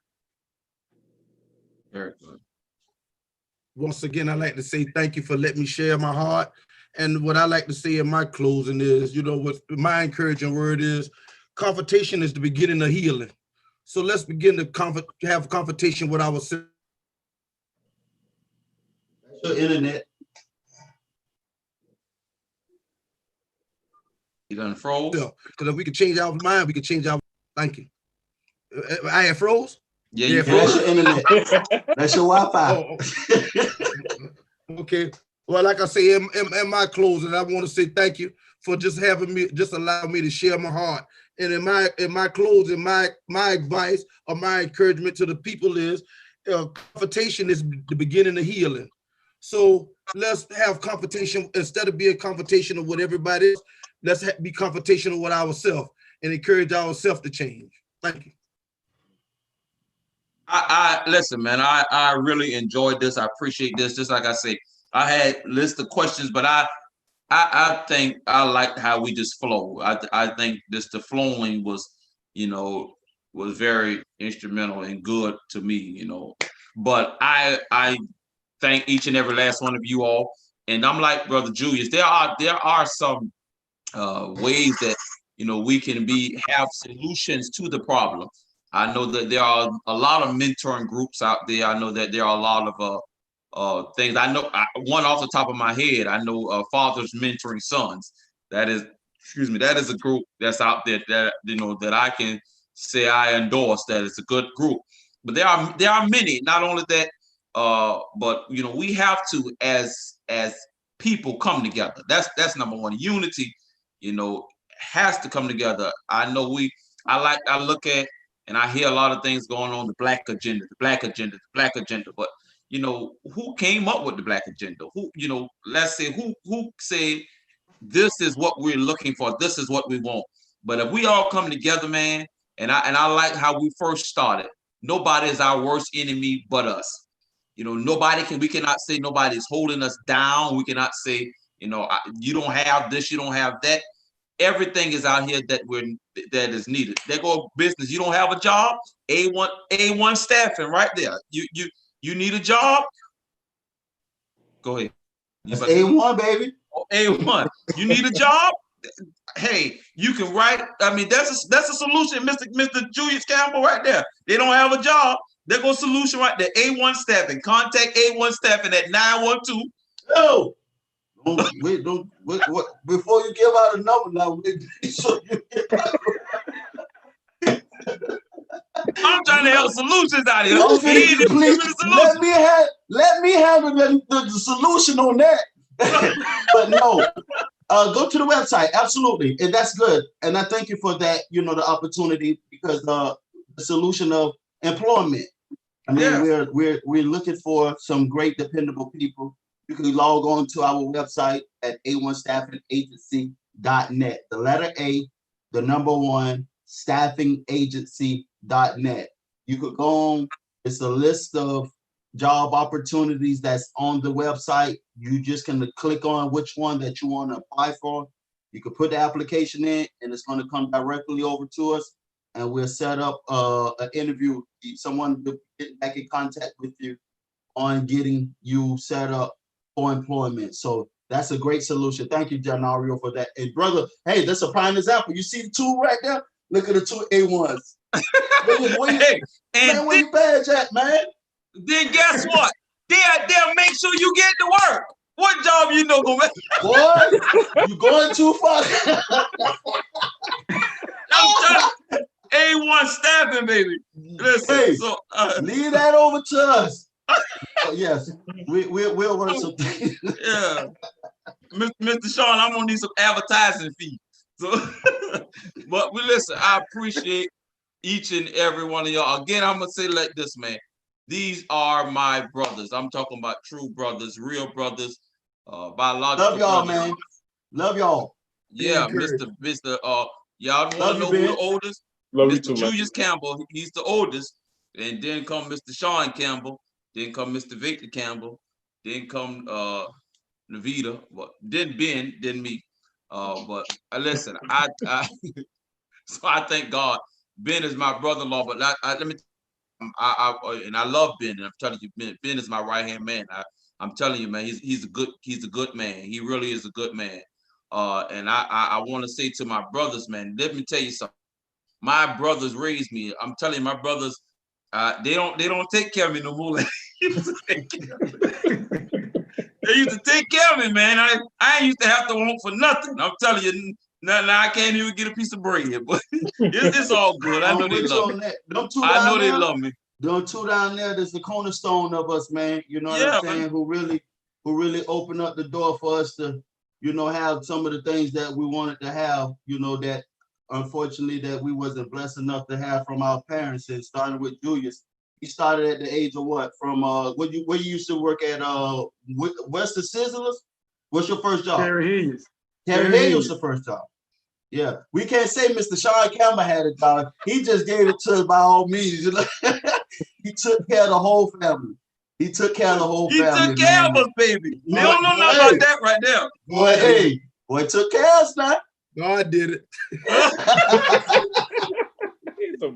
Speaker 1: Very good.
Speaker 6: Once again, I'd like to say thank you for letting me share my heart. And what I like to say in my closing is, what my encouraging word is, confrontation is the beginning of healing. So let's begin to have confrontation with ourselves.
Speaker 3: Your internet.
Speaker 1: You done froze?
Speaker 6: Because if we can change our mind, we can change our. Thank you. I had froze.
Speaker 1: Yeah,
Speaker 3: that's your internet. That's your Wi-Fi.
Speaker 6: Oh. Okay. Well, like I say in my closing, I want to say thank you for just allowing me to share my heart. And in my closing, my advice or my encouragement to the people is, confrontation is the beginning of healing. So let's have confrontation instead of being confrontational with everybody else. Let's be confrontational with ourselves and encourage ourselves to change. Thank you.
Speaker 1: I listen, man. I really enjoyed this. I appreciate this. Just like I say, I had a list of questions, but I think I liked how we just flow. I think the flowing was, was very instrumental and good to me, But I thank each and every last one of you all. And I'm like Brother Julius, there are some ways that we can have solutions to the problem. I know that there are a lot of mentoring groups out there. I know that there are a lot of things. I know one off the top of my head. I know Fathers Mentoring Sons. That is a group that's out there that that I can say I endorse. That it's a good group. But there are many. Not only that, but we have to as people come together. That's number one. Unity, has to come together. I know I look at and I hear a lot of things going on, the black agenda, but who came up with the black agenda? Who, let's say who said this is what we're looking for, this is what we want. But if we all come together, man, and I like how we first started, nobody is our worst enemy but us. We cannot say nobody's holding us down. We cannot say, you don't have this, you don't have that. Everything is out here that is needed. There go business. You don't have a job. A1 staffing right there. You need a job. Go ahead.
Speaker 3: That's A1, baby.
Speaker 1: A1. You need a job. Hey, you can write. I mean, that's a solution, Mr. Julius Campbell, right there. They don't have a job. There goes solution right there. A1 staffing. Contact A1 staffing at 912.
Speaker 3: Oh. Don't before you give out a number now.
Speaker 1: I'm trying to help solutions out here.
Speaker 3: Please, let me handle the solution on that. But no, go to the website, absolutely, and that's good. And I thank you for that. The opportunity, because the solution of employment. I mean, we're looking for some great, dependable people. You can log on to our website at a1staffingagency.net. The letter A, the number 1, staffingagency.net. You could go on. It's a list of job opportunities that's on the website. You just can click on which one that you want to apply for. You can put the application in, and it's going to come directly over to us, and we'll set up an interview. Someone will get back in contact with you on getting you set up for employment. So that's a great solution. Thank you, Janario, for that. And brother, hey, that's a prime example. You see the 2 right there? Look at the 2 A1s. Where you badge at, man?
Speaker 1: Then guess what? They'll make sure you get to work. What job you know gonna make?
Speaker 3: Boy, you going too far.
Speaker 1: I'm telling you, A1 staffing, baby. Listen,
Speaker 3: Hey,
Speaker 1: so
Speaker 3: leave that over to us. Oh, yes, we'll work some things.
Speaker 1: yeah, Mr. Sean, I'm gonna need some advertising fees. So, but we listen. I appreciate each and every one of y'all. Again, I'm gonna say like this, man. These are my brothers. I'm talking about true brothers, real brothers, biological
Speaker 3: Love y'all,
Speaker 1: brothers.
Speaker 3: man. Love y'all.
Speaker 1: Yeah,
Speaker 6: encouraged.
Speaker 1: Mr. Y'all want to
Speaker 3: Love you,
Speaker 1: know who
Speaker 3: Ben.
Speaker 1: the oldest?
Speaker 7: Love you
Speaker 1: Mr.
Speaker 7: too, man.
Speaker 1: Julius Campbell, he's the oldest. And then come Mr. Sean Campbell. Then come Mr. Victor Campbell. Then come Navita. Well, then Ben, then me. But listen, so I thank God. Ben is my brother-in-law, but let me. And I love Ben. And I'm telling you, Ben is my right-hand man. I'm telling you, man, he's a good man. He really is a good man. And I want to say to my brothers, man, let me tell you something. My brothers raised me. I'm telling you, my brothers, they don't take care of me no more. Like they used to take care of me. They used to take care of me, man. I ain't used to have to want for nothing. I'm telling you, now I can't even get a piece of bread, but it's all good. I know they love me. I know they love me.
Speaker 3: Them two down there, that's the cornerstone of us, man. You know what
Speaker 1: Yeah,
Speaker 3: I'm saying?
Speaker 1: man.
Speaker 3: Who really opened up the door for us to, have some of the things that we wanted to have, that unfortunately that we wasn't blessed enough to have from our parents. And starting with Julius. He started at the age of what? From where you used to work at Western Sizzlers? What's your first job?
Speaker 2: Terry Hilliard.
Speaker 3: Terry Hilliard's the first job. Yeah, we can't say Mr. Sean Campbell had a job. He just gave it to us by all means. He took care of the whole family. He took care of the whole family.
Speaker 1: He took care of us, baby. They don't know nothing about that right there.
Speaker 3: Boy, took care of us now.
Speaker 6: God did it.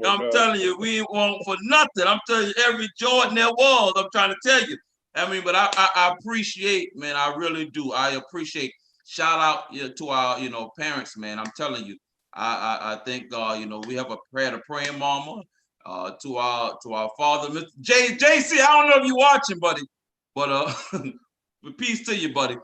Speaker 1: I'm telling you, we ain't want for nothing. I'm telling you, every Jordan there was, I'm trying to tell you. I mean, but I appreciate, man, I really do. I appreciate. Shout out to our, parents, man. I'm telling you, I thank God. We have a praying mama. To our father, Mr. JC. I don't know if you're watching, buddy, but peace to you, buddy.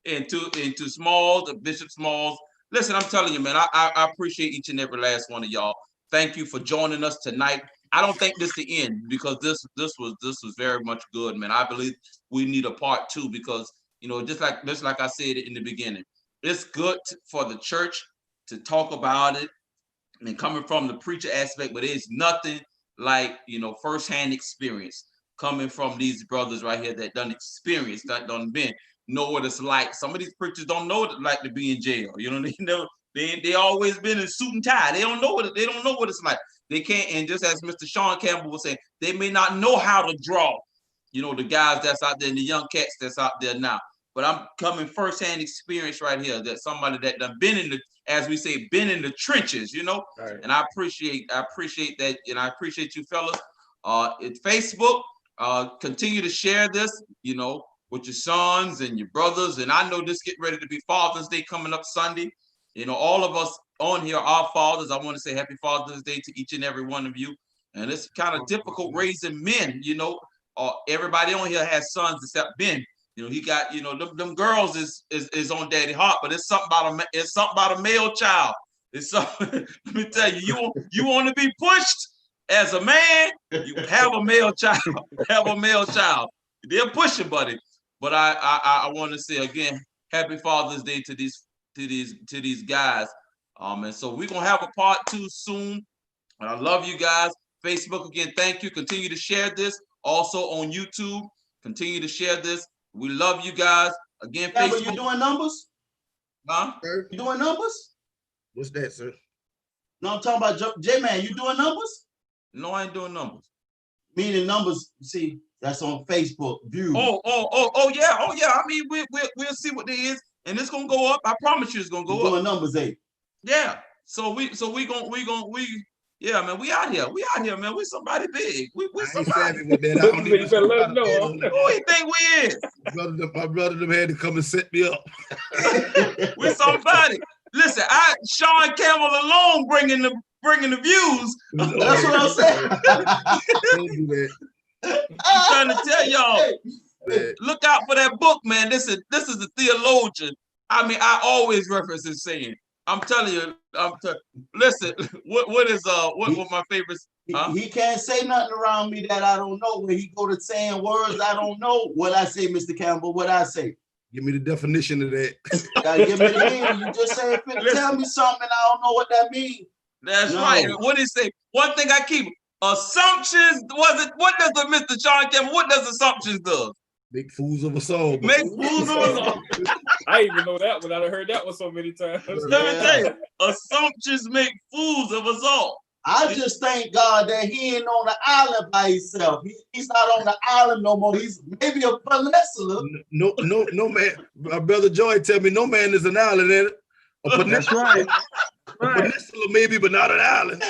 Speaker 1: And to Smalls, Bishop Smalls. Listen, I'm telling you, man, I appreciate each and every last one of y'all. Thank you for joining us tonight. I don't think this is the end because this was very much good, man. I believe we need a part 2 because just like I said in the beginning, it's good for the church to talk about it and coming from the preacher aspect, but it's nothing like firsthand experience coming from these brothers right here that done experience, that done been. Know what it's like. Some of these preachers don't know what it's like to be in jail. They always been in suit and tie. They don't know what it's like. They can't. And just as Mr. Sean Campbell was saying, they may not know how to draw. The guys that's out there and the young cats that's out there now. But I'm coming firsthand experience right here. That somebody that done been in the, as we say, been in the trenches.
Speaker 6: Right.
Speaker 1: And I appreciate that, and I appreciate you fellas. It's Facebook. Continue to share this. With your sons and your brothers. And I know this get ready to be Father's Day coming up Sunday. All of us on here are fathers. I want to say happy Father's Day to each and every one of you. And it's kind of difficult raising men, everybody on here has sons except Ben. He got, them girls is on daddy heart, but it's something about a male child. It's something, let me tell you, you want to be pushed as a man, you have a male child. Have a male child. They're pushing, buddy. But I want to say again, happy Father's Day to these guys. And so we're gonna have a part 2 soon. And I love you guys. Facebook again, thank you. Continue to share this. Also on YouTube, continue to share this. We love you guys. Again,
Speaker 3: Yeah,
Speaker 1: Facebook.
Speaker 3: but you doing numbers?
Speaker 1: Huh?
Speaker 3: You doing numbers?
Speaker 6: What's that, sir?
Speaker 3: No, I'm talking about J-Man. You doing numbers?
Speaker 1: No, I ain't doing numbers.
Speaker 3: Meaning numbers, see, that's on Facebook views.
Speaker 1: Oh yeah. I mean, we'll see what there is, and it's gonna go up. I promise you, it's gonna go up.
Speaker 3: Doing numbers,
Speaker 1: Yeah. So we yeah, man. We out here, man. We somebody big. We somebody.
Speaker 6: With that. I don't
Speaker 7: You better let them know.
Speaker 1: Who you think we is?
Speaker 6: My brother them had to come and set me up.
Speaker 1: We somebody. Listen, Sean Campbell alone bringing the views.
Speaker 3: That's what I'm saying.
Speaker 6: Don't do that.
Speaker 1: I'm trying to tell y'all. Look out for that book, man. This is the theologian. I mean, I always reference his saying. I'm telling you, listen, what is my favorites? Huh?
Speaker 3: He can't say nothing around me that I don't know. When he go to saying words I don't know, what I say, Mr. Campbell, what I say.
Speaker 6: Give me the definition of that.
Speaker 3: Gotta give me the meaning. You just say, tell me something, I don't know what that means.
Speaker 1: That's right. What did he say? One thing I keep, assumptions, what does the Mr. Sean Campbell, what does assumptions do?
Speaker 6: Make fools of us all.
Speaker 1: Make fools of us all.
Speaker 7: I even know that one. I heard that one so many times.
Speaker 1: Let me tell you, assumptions make fools of us all.
Speaker 3: I just thank God that he ain't on the island by himself. He's not on the island no more. He's maybe a peninsula.
Speaker 6: No man. My brother Joy tell me no man is an island in it.
Speaker 2: That's right.
Speaker 6: A peninsula maybe, but not an island.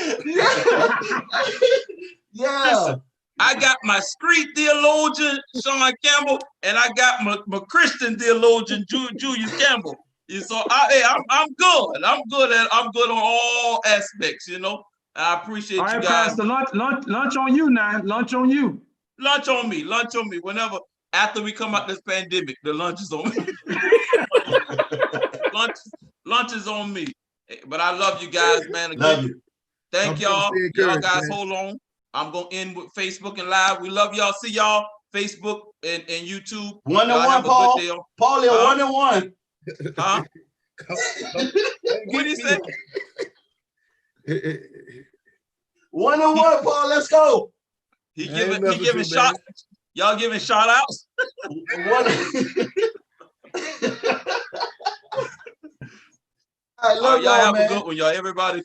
Speaker 3: Yeah.
Speaker 1: Listen, I got my street theologian, Sean Campbell, and I got my Christian theologian, Julius Campbell. So I'm good. I'm good on all aspects, you know. I appreciate
Speaker 2: All right,
Speaker 1: you guys.
Speaker 2: Pastor, lunch on you now. Lunch on you.
Speaker 1: Lunch on me. Whenever after we come out this pandemic, the lunch is on me. lunch is on me. But I love you guys, man. Again,
Speaker 3: Love you.
Speaker 1: thank y'all. Y'all guys, hold on. I'm gonna end with Facebook and live. We love y'all. See y'all Facebook and YouTube.
Speaker 3: 1-on-1, Paul. Paulie, 1-on-1.
Speaker 1: Huh? What did he say?
Speaker 3: 1-on-1, Paul. Let's go.
Speaker 1: He giving shout. Y'all giving shout outs.
Speaker 3: I love
Speaker 1: y'all have
Speaker 3: man.
Speaker 1: a good one, y'all. Everybody.